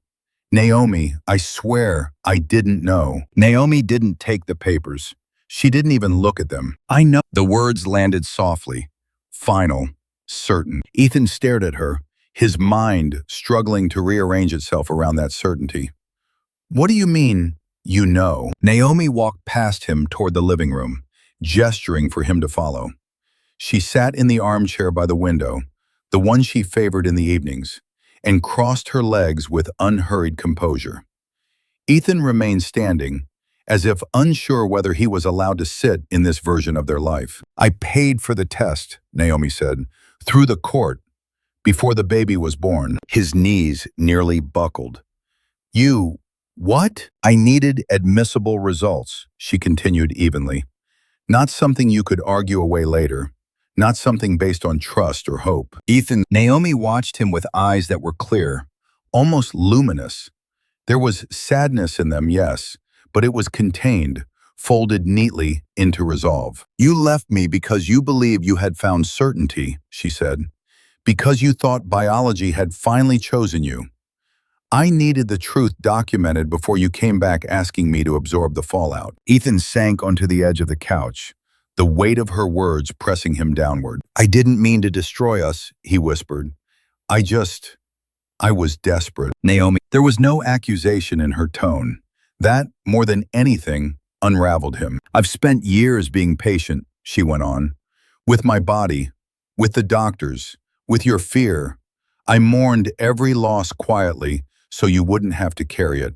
Naomi, I swear I didn't know." Naomi didn't take the papers. She didn't even look at them. "I know." The words landed softly, final, certain. Ethan stared at her, his mind struggling to rearrange itself around that certainty. "What do you mean, you know?" Naomi walked past him toward the living room, gesturing for him to follow. She sat in the armchair by the window, the one she favored in the evenings, and crossed her legs with unhurried composure. Ethan remained standing, as if unsure whether he was allowed to sit in this version of their life. "I paid for the test," Naomi said, "through the court, before the baby was born." His knees nearly buckled. "You, what?" "I needed admissible results," she continued evenly. "Not something you could argue away later. Not something based on trust or hope." Naomi watched him with eyes that were clear, almost luminous. There was sadness in them, yes, but it was contained, folded neatly into resolve. "You left me because you believed you had found certainty," she said, "because you thought biology had finally chosen you. I needed the truth documented before you came back asking me to absorb the fallout." Ethan sank onto the edge of the couch, the weight of her words pressing him downward. "I didn't mean to destroy us," he whispered. I was desperate." Naomi. There was no accusation in her tone. That, more than anything, unraveled him. "I've spent years being patient," she went on. "With my body, with the doctors, with your fear. I mourned every loss quietly so you wouldn't have to carry it.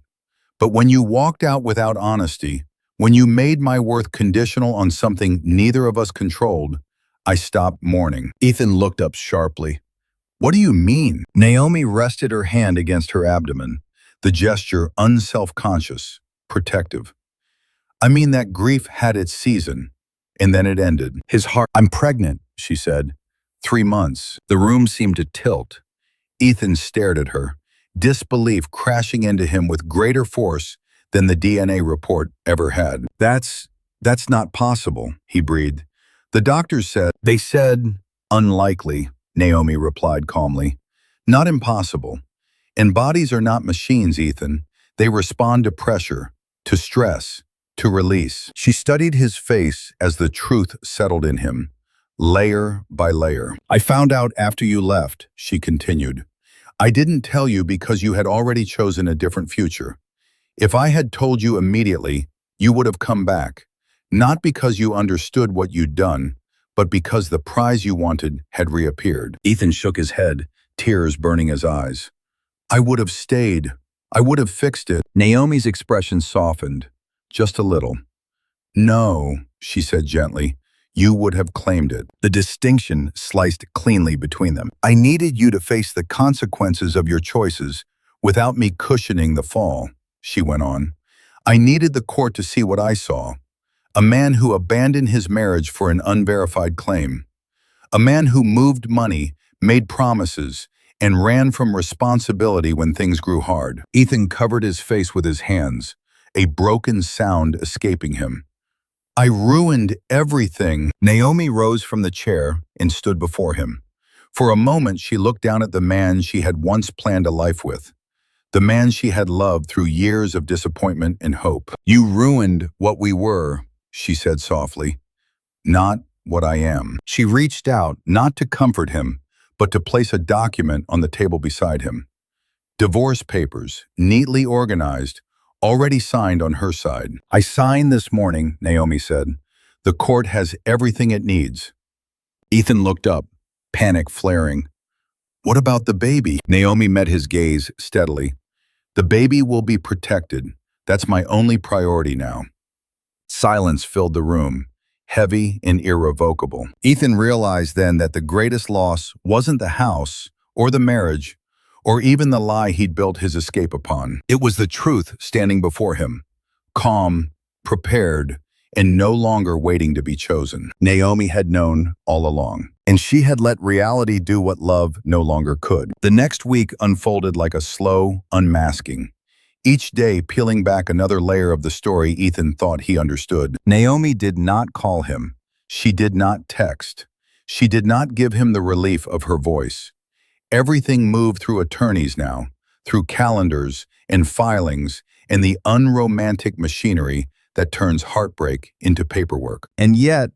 But when you walked out without honesty, when you made my worth conditional on something neither of us controlled, I stopped mourning." Ethan looked up sharply. "What do you mean?" Naomi rested her hand against her abdomen, the gesture unself-conscious, protective. "I mean that grief had its season, and then it ended." His heart. "I'm pregnant," she said. 3 months. The room seemed to tilt. Ethan stared at her, disbelief crashing into him with greater force than the DNA report ever had. That's not possible," he breathed. "The doctors said." "They said unlikely," Naomi replied calmly. "Not impossible. And bodies are not machines, Ethan. They respond to pressure, to stress, to release." She studied his face as the truth settled in him, layer by layer. "I found out after you left," she continued. "I didn't tell you because you had already chosen a different future. If I had told you immediately, you would have come back, not because you understood what you'd done, but because the prize you wanted had reappeared." Ethan shook his head, tears burning his eyes. "I would have stayed. I would have fixed it." Naomi's expression softened, just a little. "No," she said gently, "you would have claimed it." The distinction sliced cleanly between them. "I needed you to face the consequences of your choices without me cushioning the fall," she went on. "I needed the court to see what I saw. A man who abandoned his marriage for an unverified claim. A man who moved money, made promises, and ran from responsibility when things grew hard. Ethan covered his face with his hands, a broken sound escaping him. I ruined everything. Naomi rose from the chair and stood before him. For a moment, she looked down at the man she had once planned a life with, the man she had loved through years of disappointment and hope. You ruined what we were, she said softly, not what I am. She reached out, not to comfort him, but to place a document on the table beside him. Divorce papers, neatly organized, already signed on her side. I signed this morning, Naomi said. The court has everything it needs. Ethan looked up, panic flaring. What about the baby? Naomi met his gaze steadily. The baby will be protected. That's my only priority now. Silence filled the room, heavy and irrevocable. Ethan realized then that the greatest loss wasn't the house or the marriage or even the lie he'd built his escape upon. It was the truth standing before him, calm, prepared, and no longer waiting to be chosen. Naomi had known all along, and she had let reality do what love no longer could. The next week unfolded like a slow unmasking, each day peeling back another layer of the story Ethan thought he understood. Naomi did not call him. She did not text. She did not give him the relief of her voice. Everything moved through attorneys now, through calendars and filings and the unromantic machinery that turns heartbreak into paperwork. And yet,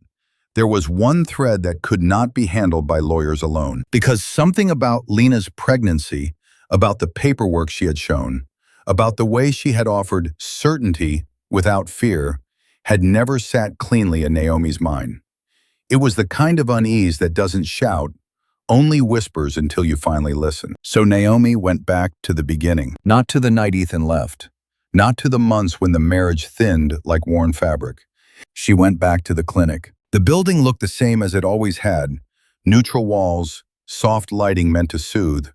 there was one thread that could not be handled by lawyers alone. Because something about Lena's pregnancy, about the paperwork she had shown, about the way she had offered certainty without fear, had never sat cleanly in Naomi's mind. It was the kind of unease that doesn't shout, only whispers until you finally listen. So Naomi went back to the beginning, not to the night Ethan left, not to the months when the marriage thinned like worn fabric. She went back to the clinic. The building looked the same as it always had, neutral walls, soft lighting meant to soothe,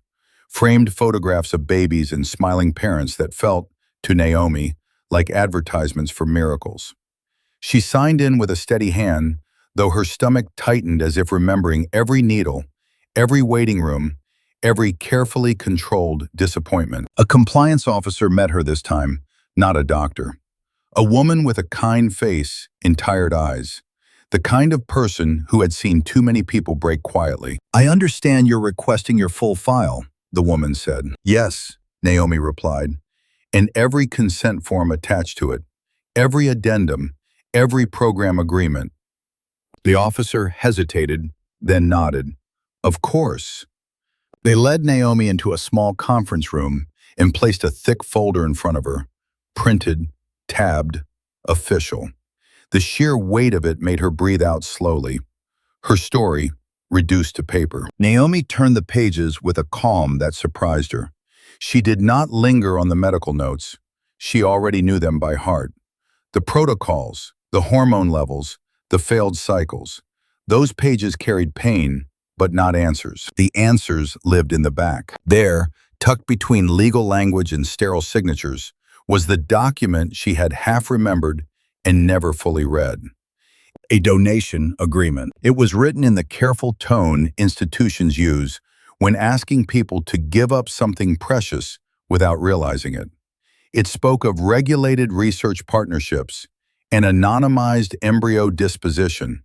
framed photographs of babies and smiling parents that felt, to Naomi, like advertisements for miracles. She signed in with a steady hand, though her stomach tightened as if remembering every needle, every waiting room, every carefully controlled disappointment. A compliance officer met her this time, not a doctor. A woman with a kind face and tired eyes. The kind of person who had seen too many people break quietly. I understand you're requesting your full file, the woman said. Yes, Naomi replied, and every consent form attached to it, every addendum, every program agreement. The officer hesitated, then nodded. Of course. They led Naomi into a small conference room and placed a thick folder in front of her, printed, tabbed, official. The sheer weight of it made her breathe out slowly. Her story, reduced to paper. Naomi turned the pages with a calm that surprised her. She did not linger on the medical notes. She already knew them by heart. The protocols, the hormone levels, the failed cycles. Those pages carried pain, but not answers. The answers lived in the back. There, tucked between legal language and sterile signatures, was the document she had half remembered and never fully read. A donation agreement. It was written in the careful tone institutions use when asking people to give up something precious without realizing it. It spoke of regulated research partnerships, an anonymized embryo disposition,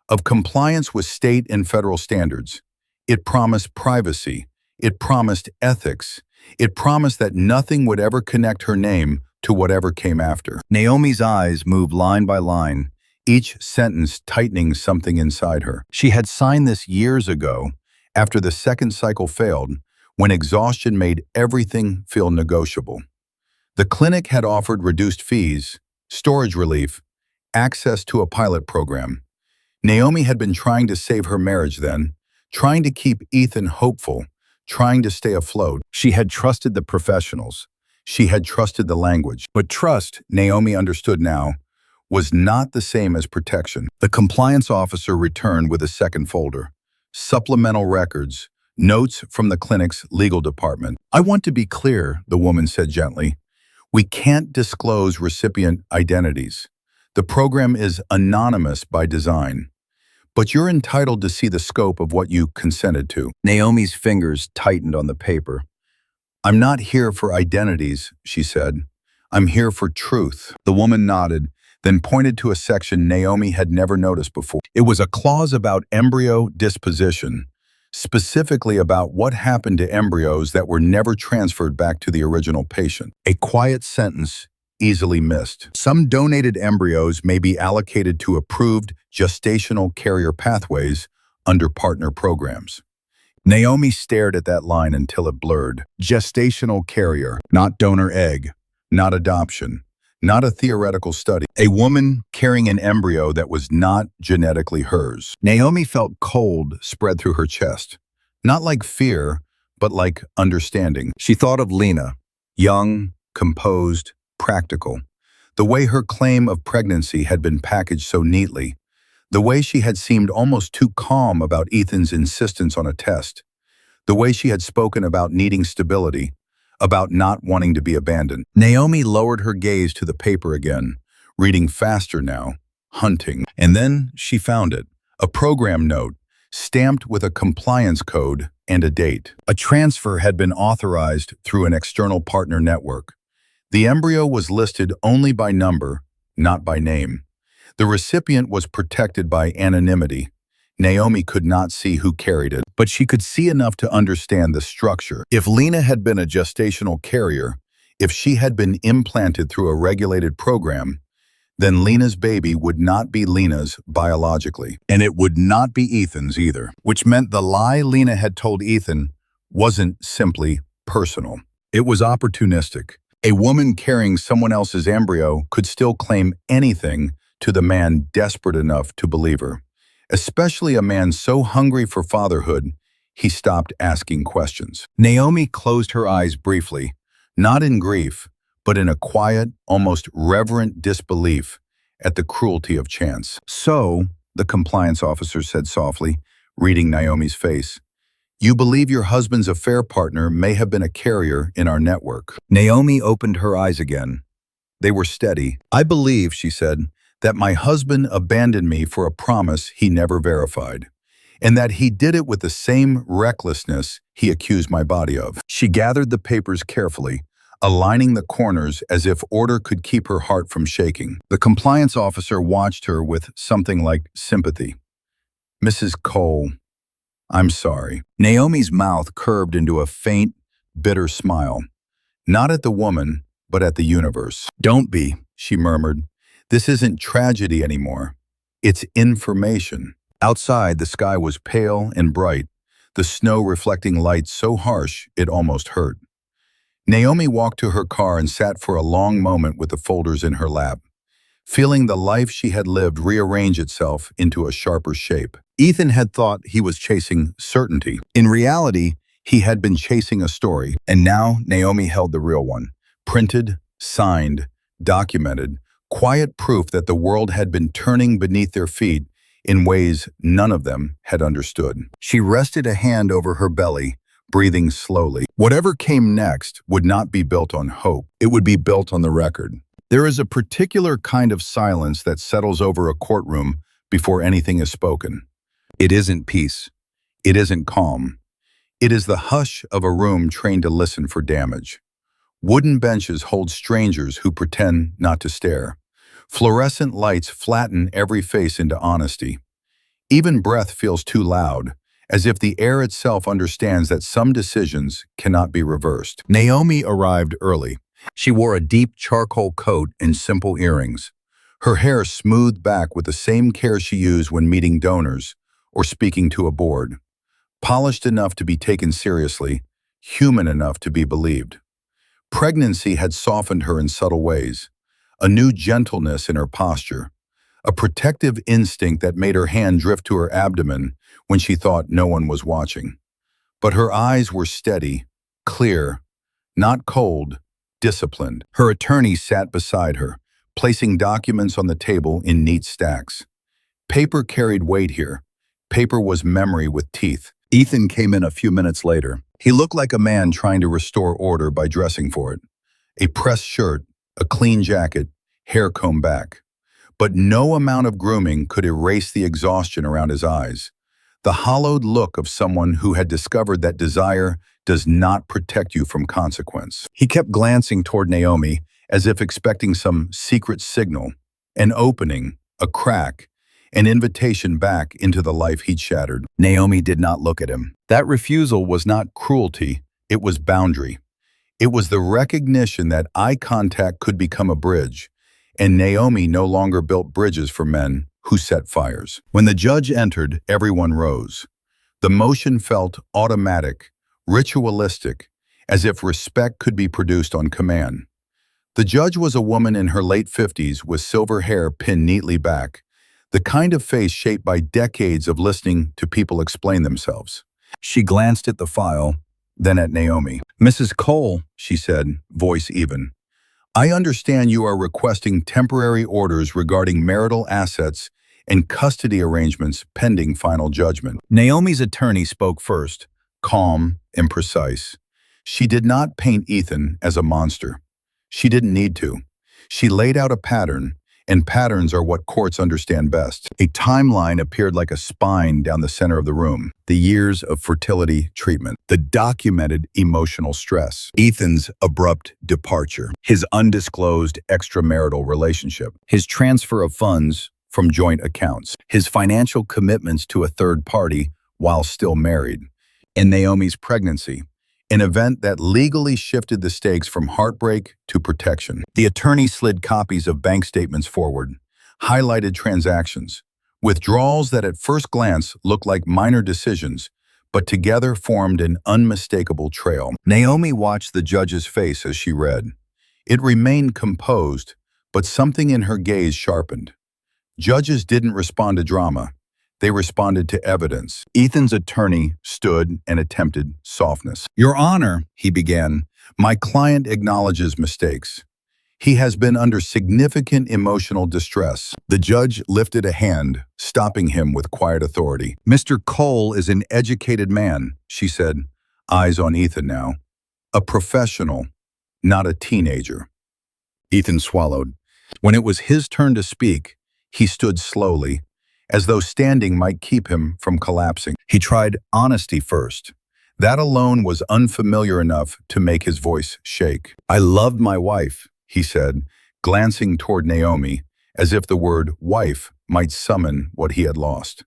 of compliance with state and federal standards. It promised privacy. It promised ethics. It promised that nothing would ever connect her name to whatever came after. Naomi's eyes moved line by line, each sentence tightening something inside her. She had signed this years ago, after the second cycle failed, when exhaustion made everything feel negotiable. The clinic had offered reduced fees, storage relief, access to a pilot program. Naomi had been trying to save her marriage then, trying to keep Ethan hopeful, trying to stay afloat. She had trusted the professionals. She had trusted the language. But trust, Naomi understood now, was not the same as protection. The compliance officer returned with a second folder. Supplemental records, notes from the clinic's legal department. I want to be clear, the woman said gently. We can't disclose recipient identities. The program is anonymous by design. but you're entitled to see the scope of what you consented to. Naomi's fingers tightened on the paper. I'm not here for identities, she said. I'm here for truth. The woman nodded, then pointed to a section Naomi had never noticed before. It was a clause about embryo disposition, specifically about what happened to embryos that were never transferred back to the original patient. A quiet sentence, easily missed. Some donated embryos may be allocated to approved gestational carrier pathways under partner programs. Naomi stared at that line until it blurred. Gestational carrier, not donor egg, not adoption, not a theoretical study. A woman carrying an embryo that was not genetically hers. Naomi felt cold spread through her chest. Not like fear, but like understanding. She thought of Lena, young, composed, practical. The way her claim of pregnancy had been packaged so neatly. The way she had seemed almost too calm about Ethan's insistence on a test. The way she had spoken about needing stability, about not wanting to be abandoned. Naomi lowered her gaze to the paper again, reading faster now, hunting. And then she found it, a program note, stamped with a compliance code and a date. A transfer had been authorized through an external partner network. The embryo was listed only by number, not by name. The recipient was protected by anonymity. Naomi could not see who carried it, but she could see enough to understand the structure. If Lena had been a gestational carrier, if she had been implanted through a regulated program, then Lena's baby would not be Lena's biologically. And it would not be Ethan's either, which meant the lie Lena had told Ethan wasn't simply personal. It was opportunistic. A woman carrying someone else's embryo could still claim anything to the man desperate enough to believe her, especially a man so hungry for fatherhood, he stopped asking questions. Naomi closed her eyes briefly, not in grief, but in a quiet, almost reverent disbelief at the cruelty of chance. So, the compliance officer said softly, reading Naomi's face, you believe your husband's affair partner may have been a carrier in our network. Naomi opened her eyes again. They were steady. I believe, she said, that my husband abandoned me for a promise he never verified, and that he did it with the same recklessness he accused my body of. She gathered the papers carefully, aligning the corners as if order could keep her heart from shaking. The compliance officer watched her with something like sympathy. Mrs. Cole, I'm sorry. Naomi's mouth curved into a faint, bitter smile, not at the woman, but at the universe. Don't be, she murmured. This isn't tragedy anymore. It's information. Outside, the sky was pale and bright, the snow reflecting light so harsh it almost hurt. Naomi walked to her car and sat for a long moment with the folders in her lap, feeling the life she had lived rearrange itself into a sharper shape. Ethan had thought he was chasing certainty. In reality, he had been chasing a story, and now Naomi held the real one, printed, signed, documented, quiet proof that the world had been turning beneath their feet in ways none of them had understood. She rested a hand over her belly, breathing slowly. Whatever came next would not be built on hope. It would be built on the record. There is a particular kind of silence that settles over a courtroom before anything is spoken. It isn't peace. It isn't calm. It is the hush of a room trained to listen for damage. Wooden benches hold strangers who pretend not to stare. Fluorescent lights flatten every face into honesty. Even breath feels too loud, as if the air itself understands that some decisions cannot be reversed. Naomi arrived early. She wore a deep charcoal coat and simple earrings, her hair smoothed back with the same care she used when meeting donors or speaking to a board. Polished enough to be taken seriously, human enough to be believed. Pregnancy had softened her in subtle ways, a new gentleness in her posture, a protective instinct that made her hand drift to her abdomen when she thought no one was watching. But her eyes were steady, clear, not cold, disciplined. Her attorney sat beside her, placing documents on the table in neat stacks. Paper carried weight here. Paper was memory with teeth. Ethan came in a few minutes later. He looked like a man trying to restore order by dressing for it. A pressed shirt, a clean jacket, hair combed back. but no amount of grooming could erase the exhaustion around his eyes, the hollowed look of someone who had discovered that desire does not protect you from consequence. He kept glancing toward Naomi as if expecting some secret signal, an opening, a crack, an invitation back into the life he'd shattered. Naomi did not look at him. That refusal was not cruelty, it was boundary. It was the recognition that eye contact could become a bridge, and Naomi no longer built bridges for men who set fires. When the judge entered, everyone rose. The motion felt automatic, ritualistic, as if respect could be produced on command. The judge was a woman in her late 50s with silver hair pinned neatly back, the kind of face shaped by decades of listening to people explain themselves. She glanced at the file, then at Naomi. "Mrs. Cole," she said, voice even, "I understand you are requesting temporary orders regarding marital assets and custody arrangements pending final judgment." Naomi's attorney spoke first, calm and precise. She did not paint Ethan as a monster. She didn't need to. She laid out a pattern, and patterns are what courts understand best. A timeline appeared like a spine down the center of the room. The years of fertility treatment, the documented emotional stress, Ethan's abrupt departure, his undisclosed extramarital relationship, his transfer of funds from joint accounts, his financial commitments to a third party while still married, and Naomi's pregnancy, an event that legally shifted the stakes from heartbreak to protection. The attorney slid copies of bank statements forward, highlighted transactions, withdrawals that at first glance looked like minor decisions, but together formed an unmistakable trail. Naomi watched the judge's face as she read. It remained composed, but something in her gaze sharpened. Judges didn't respond to drama. They responded to evidence. Ethan's attorney stood and attempted softness. "Your Honor," he began, "my client acknowledges mistakes. He has been under significant emotional distress." The judge lifted a hand, stopping him with quiet authority. "Mr. Cole is an educated man," she said, eyes on Ethan now. "A professional, not a teenager." Ethan swallowed. When it was his turn to speak, he stood slowly, as though standing might keep him from collapsing. He tried honesty first. That alone was unfamiliar enough to make his voice shake. "I loved my wife," he said, glancing toward Naomi, as if the word wife might summon what he had lost.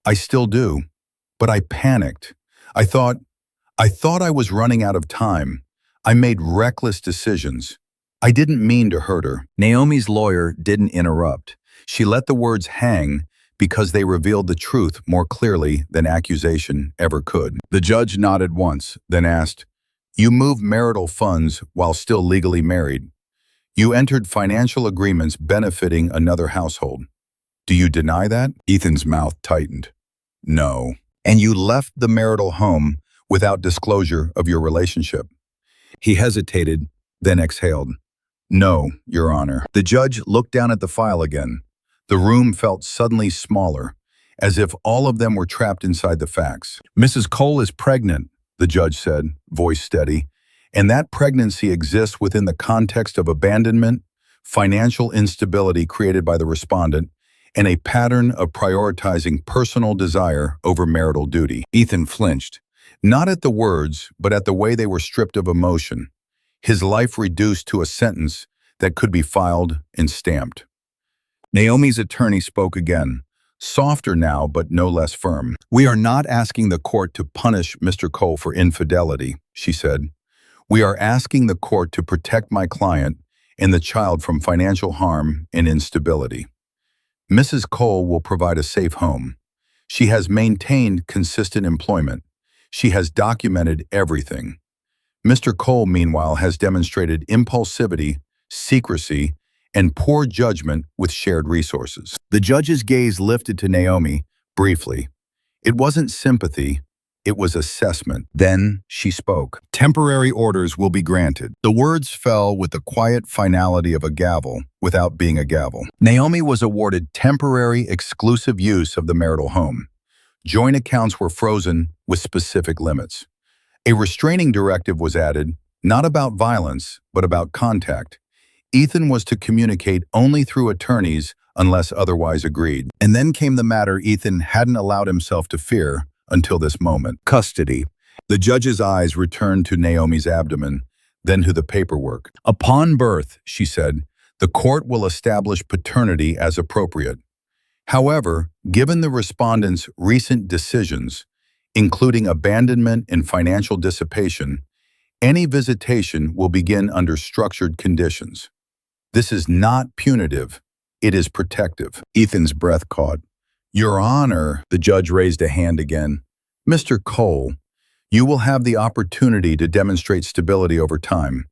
"I still do, but I panicked. I thought I was running out of time. I made reckless decisions. I didn't mean to hurt her." Naomi's lawyer didn't interrupt. She let the words hang because they revealed the truth more clearly than accusation ever could. The judge nodded once, then asked, "You moved marital funds while still legally married. You entered financial agreements benefiting another household. Do you deny that?" Ethan's mouth tightened. "No." "And you left the marital home without disclosure of your relationship?" He hesitated, then exhaled. "No, Your Honor." The judge looked down at the file again. The room felt suddenly smaller, as if all of them were trapped inside the facts. "Mrs. Cole is pregnant," the judge said, voice steady, "and that pregnancy exists within the context of abandonment, financial instability created by the respondent, and a pattern of prioritizing personal desire over marital duty." Ethan flinched, not at the words, but at the way they were stripped of emotion, his life reduced to a sentence that could be filed and stamped. Naomi's attorney spoke again, softer now but no less firm. "We are not asking the court to punish Mr. Cole for infidelity," she said. "We are asking the court to protect my client and the child from financial harm and instability. Mrs. Cole will provide a safe home. She has maintained consistent employment. She has documented everything. Mr. Cole, meanwhile, has demonstrated impulsivity, secrecy, and poor judgment with shared resources." The judge's gaze lifted to Naomi, briefly. It wasn't sympathy, it was assessment. Then she spoke. "Temporary orders will be granted." The words fell with the quiet finality of a gavel, without being a gavel. Naomi was awarded temporary exclusive use of the marital home. Joint accounts were frozen with specific limits. A restraining directive was added, not about violence, but about contact. Ethan was to communicate only through attorneys unless otherwise agreed. And then came the matter Ethan hadn't allowed himself to fear until this moment. Custody. The judge's eyes returned to Naomi's abdomen, then to the paperwork. Upon birth, she said, the court will establish paternity as appropriate. However, given the respondent's recent decisions, including abandonment and financial dissipation, any visitation will begin under structured conditions. This is not punitive, it is protective. Ethan's breath caught. Your Honor, the judge raised a hand again. Mr. Cole, you will have the opportunity to demonstrate stability over time,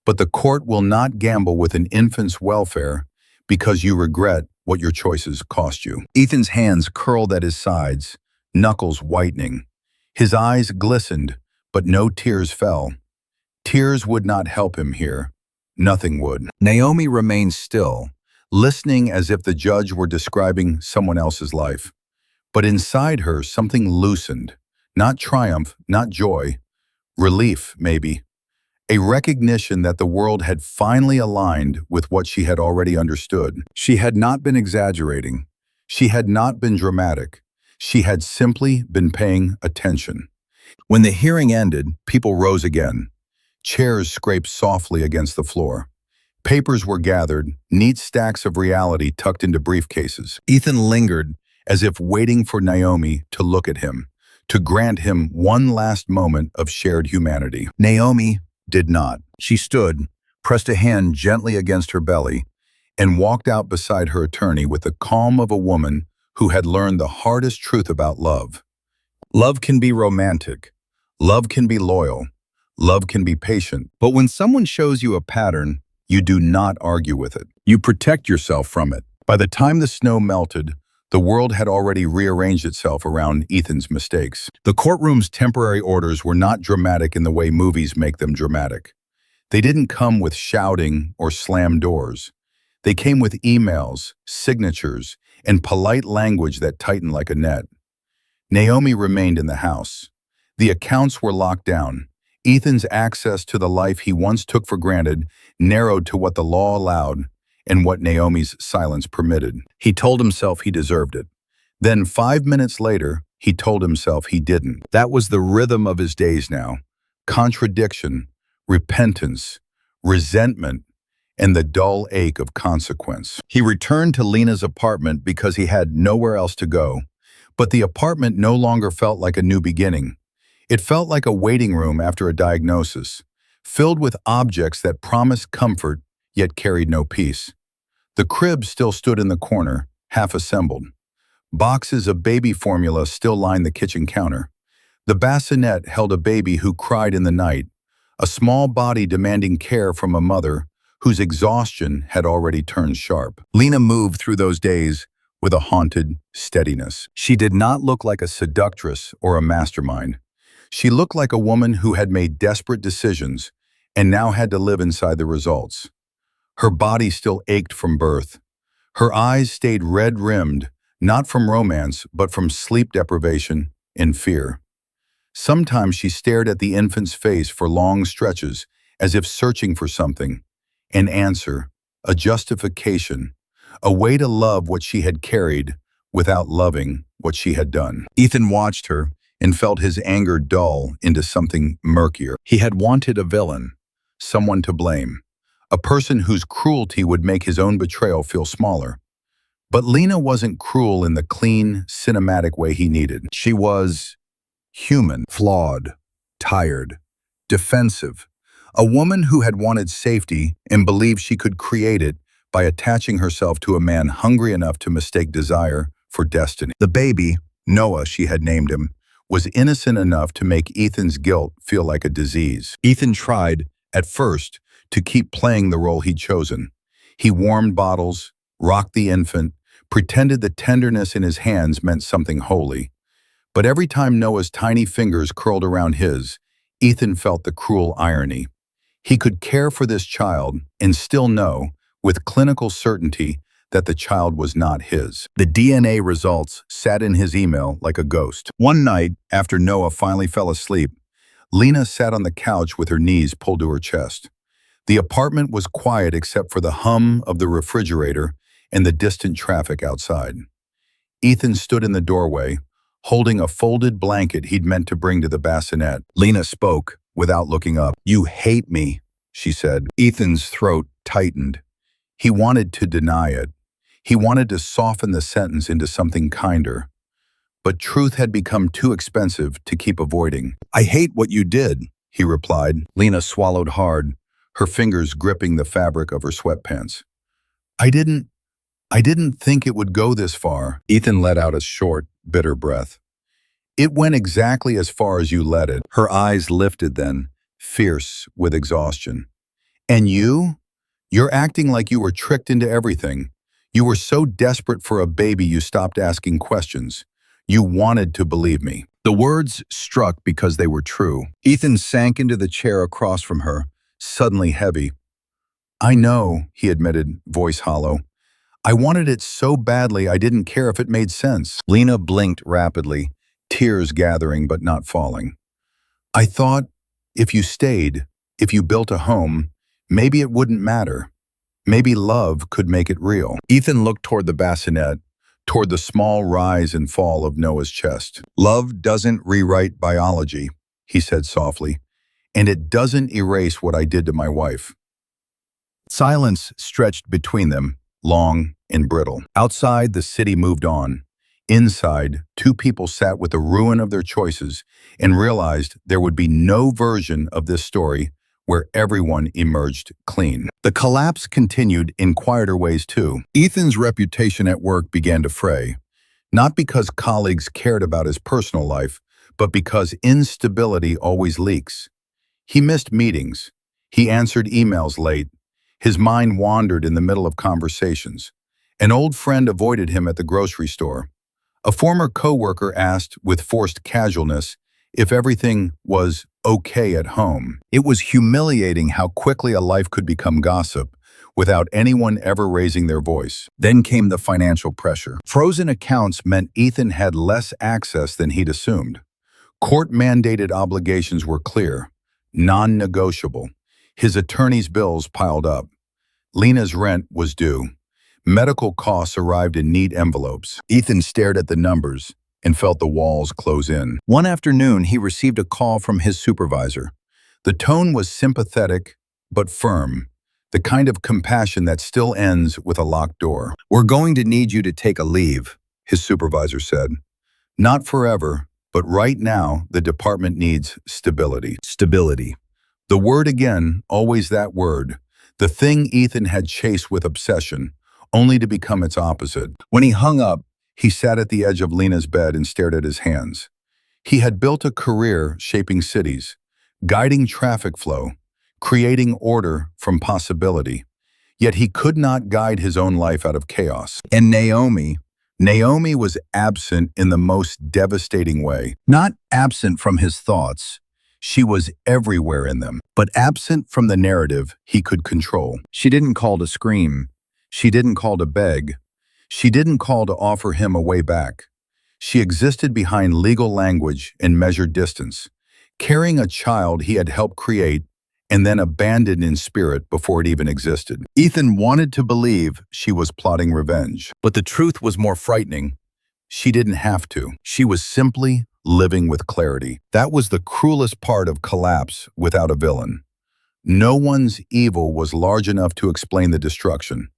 but the court will not gamble with an infant's welfare because you regret what your choices cost you. Ethan's hands curled at his sides, knuckles whitening. His eyes glistened, but no tears fell. Tears would not help him here. Nothing would. Naomi remained still, listening as if the judge were describing someone else's life. But inside her, something loosened. Not triumph, not joy. Relief, maybe. A recognition that the world had finally aligned with what she had already understood. She had not been exaggerating. She had not been dramatic. She had simply been paying attention. When the hearing ended, people rose again. Chairs scraped softly against the floor. Papers were gathered, neat stacks of reality tucked into briefcases. Ethan lingered, as if waiting for Naomi to look at him, to grant him one last moment of shared humanity. Naomi did not. She stood, pressed a hand gently against her belly, and walked out beside her attorney with the calm of a woman who had learned the hardest truth about love. Love can be romantic. Love can be loyal. Love can be patient. But when someone shows you a pattern, you do not argue with it. You protect yourself from it. By the time the snow melted, the world had already rearranged itself around Ethan's mistakes. The courtroom's temporary orders were not dramatic in the way movies make them dramatic. They didn't come with shouting or slammed doors. They came with emails, signatures, and polite language that tightened like a net. Naomi remained in the house. The accounts were locked down. Ethan's access to the life he once took for granted narrowed to what the law allowed and what Naomi's silence permitted. He told himself he deserved it. Then 5 minutes later, he told himself he didn't. That was the rhythm of his days now. Contradiction, repentance, resentment, and the dull ache of consequence. He returned to Lena's apartment because he had nowhere else to go. But the apartment no longer felt like a new beginning. It felt like a waiting room after a diagnosis, filled with objects that promised comfort yet carried no peace. The crib still stood in the corner, half assembled. Boxes of baby formula still lined the kitchen counter. The bassinet held a baby who cried in the night, a small body demanding care from a mother whose exhaustion had already turned sharp. Lena moved through those days with a haunted steadiness. She did not look like a seductress or a mastermind. She looked like a woman who had made desperate decisions and now had to live inside the results. Her body still ached from birth. Her eyes stayed red-rimmed, not from romance, but from sleep deprivation and fear. Sometimes she stared at the infant's face for long stretches, as if searching for something, an answer, a justification, a way to love what she had carried without loving what she had done. Ethan watched her and felt his anger dull into something murkier. He had wanted a villain, someone to blame, a person whose cruelty would make his own betrayal feel smaller. But Lena wasn't cruel in the clean, cinematic way he needed. She was human, flawed, tired, defensive, a woman who had wanted safety and believed she could create it by attaching herself to a man hungry enough to mistake desire for destiny. The baby, Noah she had named him, was innocent enough to make Ethan's guilt feel like a disease. Ethan tried, at first, to keep playing the role he'd chosen. He warmed bottles, rocked the infant, pretended the tenderness in his hands meant something holy. But every time Noah's tiny fingers curled around his, Ethan felt the cruel irony. He could care for this child and still know, with clinical certainty, that the child was not his. The DNA results sat in his email like a ghost. One night, after Noah finally fell asleep, Lena sat on the couch with her knees pulled to her chest. The apartment was quiet except for the hum of the refrigerator and the distant traffic outside. Ethan stood in the doorway, holding a folded blanket he'd meant to bring to the bassinet. Lena spoke, without looking up. "You hate me," she said. Ethan's throat tightened. He wanted to deny it. He wanted to soften the sentence into something kinder. But truth had become too expensive to keep avoiding. "I hate what you did," he replied. Lena swallowed hard, her fingers gripping the fabric of her sweatpants. I didn't think it would go this far." Ethan let out a short, bitter breath. "It went exactly as far as you let it." Her eyes lifted then, fierce with exhaustion. "And you? You're acting like you were tricked into everything. You were so desperate for a baby you stopped asking questions. You wanted to believe me." The words struck because they were true. Ethan sank into the chair across from her, suddenly heavy. "I know," he admitted, voice hollow. "I wanted it so badly I didn't care if it made sense." Lena blinked rapidly, tears gathering but not falling. "I thought, if you stayed, if you built a home, maybe it wouldn't matter. Maybe love could make it real." Ethan looked toward the bassinet, toward the small rise and fall of Noah's chest. "Love doesn't rewrite biology," he said softly, "and it doesn't erase what I did to my wife." Silence stretched between them, long and brittle. Outside, the city moved on. Inside, two people sat with the ruin of their choices and realized there would be no version of this story where everyone emerged clean. The collapse continued in quieter ways too. Ethan's reputation at work began to fray, not because colleagues cared about his personal life, but because instability always leaks. He missed meetings. He answered emails late. His mind wandered in the middle of conversations. An old friend avoided him at the grocery store. A former coworker asked, with forced casualness, if everything was okay at home. It was humiliating how quickly a life could become gossip without anyone ever raising their voice. Then came the financial pressure. Frozen accounts meant Ethan had less access than he'd assumed. Court-mandated obligations were clear, non-negotiable. His attorney's bills piled up. Lena's rent was due. Medical costs arrived in neat envelopes. Ethan stared at the numbers and felt the walls close in. One afternoon, he received a call from his supervisor. The tone was sympathetic but firm, the kind of compassion that still ends with a locked door. "We're going to need you to take a leave," his supervisor said. "Not forever, but right now the department needs stability." Stability. The word again, always that word, the thing Ethan had chased with obsession, only to become its opposite. When he hung up, he sat at the edge of Lena's bed and stared at his hands. He had built a career shaping cities, guiding traffic flow, creating order from possibility. Yet he could not guide his own life out of chaos. And Naomi was absent in the most devastating way. Not absent from his thoughts. She was everywhere in them, but absent from the narrative he could control. She didn't call to scream. She didn't call to beg. She didn't call to offer him a way back. She existed behind legal language and measured distance, carrying a child he had helped create and then abandoned in spirit before it even existed. Ethan wanted to believe she was plotting revenge, but the truth was more frightening. She didn't have to. She was simply living with clarity. That was the cruelest part of collapse without a villain. No one's evil was large enough to explain the destruction.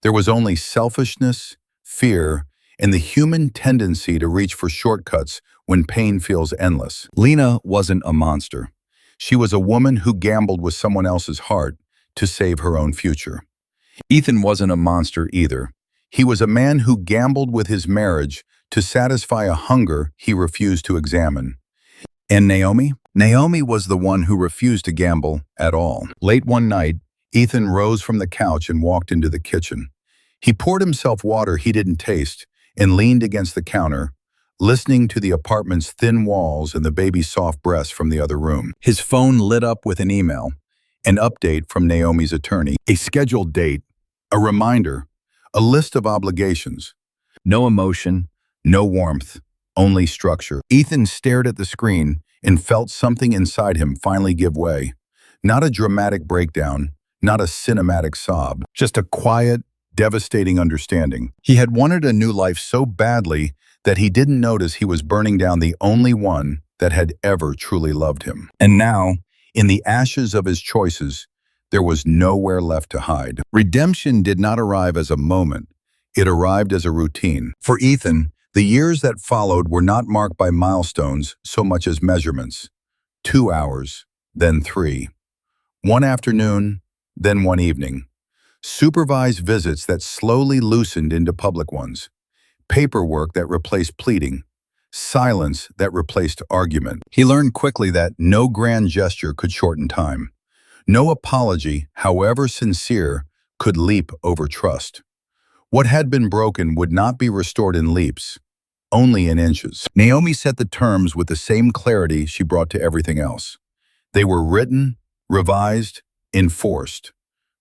There was only selfishness, fear, and the human tendency to reach for shortcuts when pain feels endless. Lena wasn't a monster. She was a woman who gambled with someone else's heart to save her own future. Ethan wasn't a monster either. He was a man who gambled with his marriage to satisfy a hunger he refused to examine. And Naomi? Naomi was the one who refused to gamble at all. Late one night, Ethan rose from the couch and walked into the kitchen. He poured himself water he didn't taste and leaned against the counter, listening to the apartment's thin walls and the baby's soft breaths from the other room. His phone lit up with an email, an update from Naomi's attorney, a scheduled date, a reminder, a list of obligations. No emotion, no warmth, only structure. Ethan stared at the screen and felt something inside him finally give way. Not a dramatic breakdown, not a cinematic sob, just a quiet, devastating understanding. He had wanted a new life so badly that he didn't notice he was burning down the only one that had ever truly loved him. And now, in the ashes of his choices, there was nowhere left to hide. Redemption did not arrive as a moment. It arrived as a routine. For Ethan, the years that followed were not marked by milestones so much as measurements. 2 hours, then 3. One afternoon, then one evening. Supervised visits that slowly loosened into public ones. Paperwork that replaced pleading. Silence that replaced argument. He learned quickly that no grand gesture could shorten time. No apology, however sincere, could leap over trust. What had been broken would not be restored in leaps, only in inches. Naomi set the terms with the same clarity she brought to everything else. They were written, revised, enforced.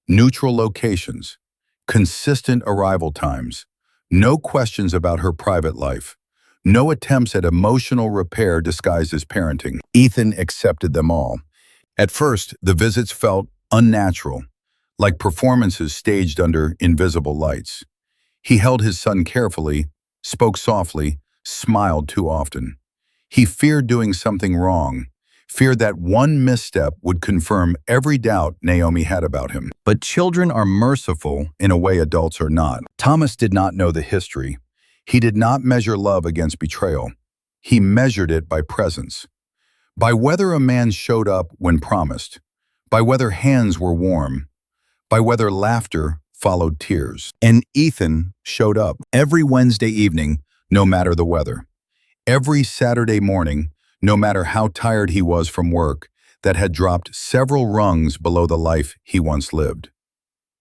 Neutral locations, consistent arrival times, no questions about her private life, no attempts at emotional repair disguised as parenting. Ethan accepted them all. At first, the visits felt unnatural, like performances staged under invisible lights. He held his son carefully, spoke softly, smiled too often. He feared doing something wrong, feared that one misstep would confirm every doubt Naomi had about him. But children are merciful in a way adults are not. Thomas did not know the history. He did not measure love against betrayal. He measured it by presence. By whether a man showed up when promised, by whether hands were warm, by whether laughter followed tears. And Ethan showed up every Wednesday evening, no matter the weather. Every Saturday morning, no matter how tired he was from work that had dropped several rungs below the life he once lived.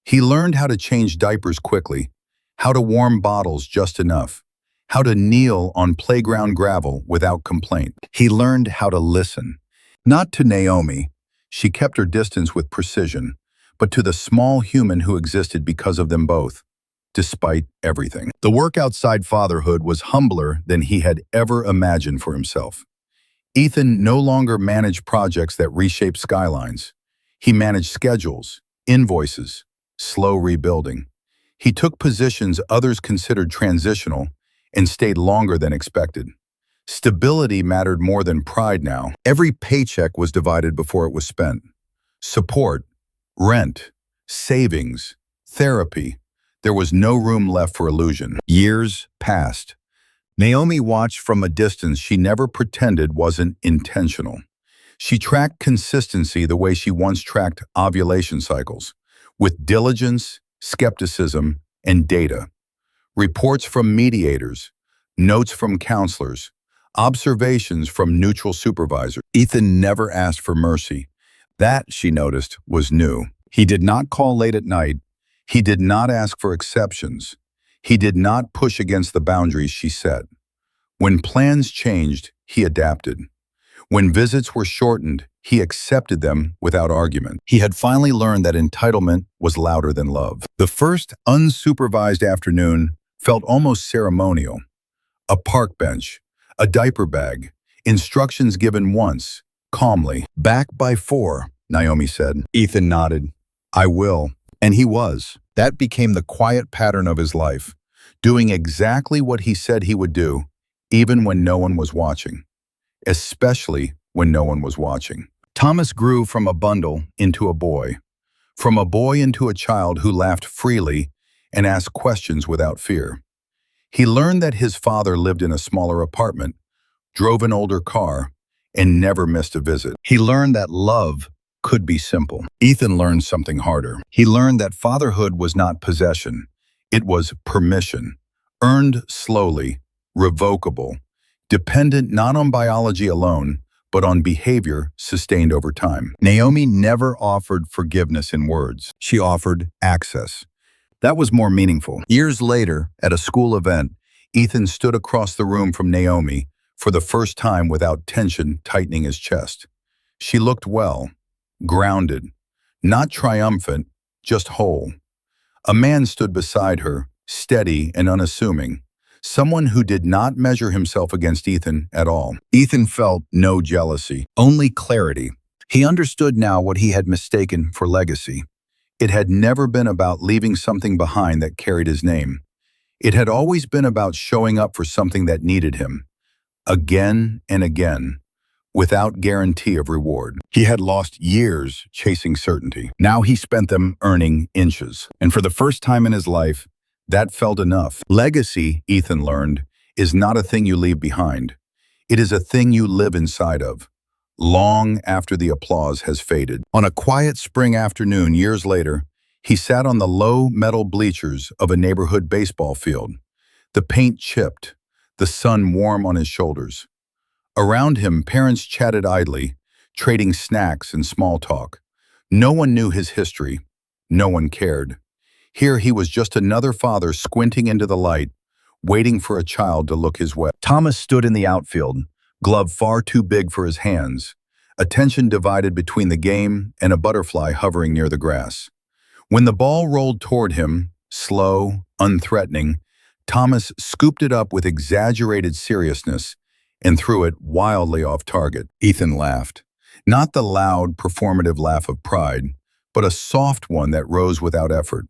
He learned how to change diapers quickly, how to warm bottles just enough, how to kneel on playground gravel without complaint. He learned how to listen. Not to Naomi, she kept her distance with precision, but to the small human who existed because of them both, despite everything. The work outside fatherhood was humbler than he had ever imagined for himself. Ethan no longer managed projects that reshaped skylines. He managed schedules, invoices, slow rebuilding. He took positions others considered transitional and stayed longer than expected. Stability mattered more than pride now. Every paycheck was divided before it was spent. Support, rent, savings, therapy. There was no room left for illusion. Years passed. Naomi watched from a distance she never pretended wasn't intentional. She tracked consistency the way she once tracked ovulation cycles, with diligence, skepticism, and data. Reports from mediators, notes from counselors, observations from neutral supervisors. Ethan never asked for mercy. That, she noticed, was new. He did not call late at night. He did not ask for exceptions. He did not push against the boundaries she set. When plans changed, he adapted. When visits were shortened, he accepted them without argument. He had finally learned that entitlement was louder than love. The first unsupervised afternoon felt almost ceremonial. A park bench, a diaper bag, instructions given once, calmly. Back by 4, Naomi said. Ethan nodded. I will. And he was. That became the quiet pattern of his life, doing exactly what he said he would do, even when no one was watching. Especially when no one was watching. Thomas grew from a bundle into a boy, from a boy into a child who laughed freely and asked questions without fear. He learned that his father lived in a smaller apartment, drove an older car, and never missed a visit. He learned that love could be simple. Ethan learned something harder. He learned that fatherhood was not possession. It was permission, earned slowly, revocable, dependent not on biology alone, but on behavior sustained over time. Naomi never offered forgiveness in words. She offered access. That was more meaningful. Years later, at a school event, Ethan stood across the room from Naomi for the first time without tension tightening his chest. She looked well, grounded, not triumphant, just whole. A man stood beside her, steady and unassuming, someone who did not measure himself against Ethan at all. Ethan felt no jealousy, only clarity. He understood now what he had mistaken for legacy. It had never been about leaving something behind that carried his name. It had always been about showing up for something that needed him, again and again, without guarantee of reward. He had lost years chasing certainty. Now he spent them earning inches. And for the first time in his life, that felt enough. Legacy, Ethan learned, is not a thing you leave behind. It is a thing you live inside of, long after the applause has faded. On a quiet spring afternoon years later, he sat on the low metal bleachers of a neighborhood baseball field, the paint chipped, the sun warm on his shoulders. Around him, parents chatted idly, trading snacks and small talk. No one knew his history. No one cared. Here he was, just another father squinting into the light, waiting for a child to look his way. Thomas stood in the outfield, glove far too big for his hands, attention divided between the game and a butterfly hovering near the grass. When the ball rolled toward him, slow, unthreatening, Thomas scooped it up with exaggerated seriousness and threw it wildly off target. Ethan laughed. Not the loud, performative laugh of pride, but a soft one that rose without effort.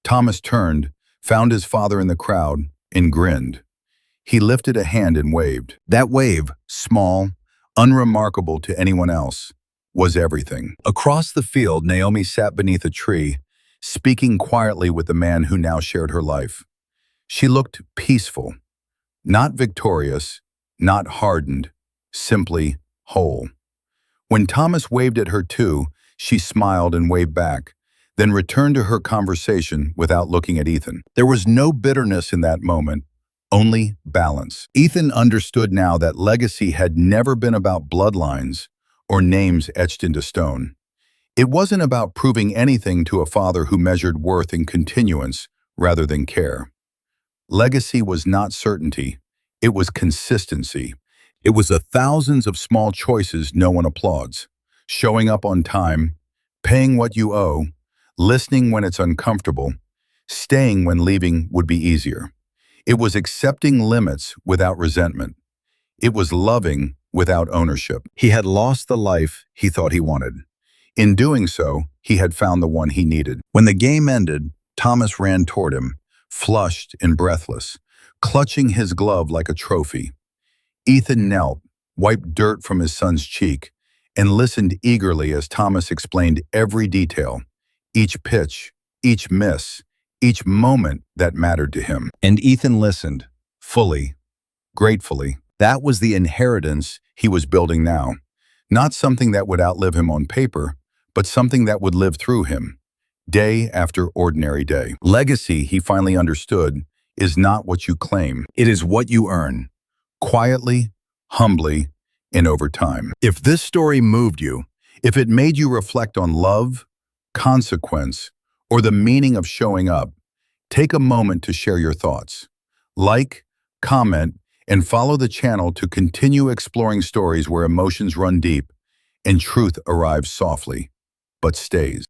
Thomas turned, found his father in the crowd, and grinned. He lifted a hand and waved. That wave, small, unremarkable to anyone else, was everything. Across the field, Naomi sat beneath a tree, speaking quietly with the man who now shared her life. She looked peaceful, not victorious, not hardened, simply whole. When Thomas waved at her too, she smiled and waved back, then returned to her conversation without looking at Ethan. There was no bitterness in that moment, only balance. Ethan understood now that legacy had never been about bloodlines or names etched into stone. It wasn't about proving anything to a father who measured worth in continuance rather than care. Legacy was not certainty. It was consistency. It was the thousands of small choices no one applauds. Showing up on time, paying what you owe, listening when it's uncomfortable, staying when leaving would be easier. It was accepting limits without resentment. It was loving without ownership. He had lost the life he thought he wanted. In doing so, he had found the one he needed. When the game ended, Thomas ran toward him, flushed and breathless, clutching his glove like a trophy. Ethan knelt, wiped dirt from his son's cheek, and listened eagerly as Thomas explained every detail, each pitch, each miss, each moment that mattered to him. And Ethan listened, fully, gratefully. That was the inheritance he was building now. Not something that would outlive him on paper, but something that would live through him, day after ordinary day. Legacy, he finally understood, is not what you claim. It is what you earn, quietly, humbly, and over time. If this story moved you, if it made you reflect on love, consequence, or the meaning of showing up, take a moment to share your thoughts. Like, comment, and follow the channel to continue exploring stories where emotions run deep and truth arrives softly, but stays.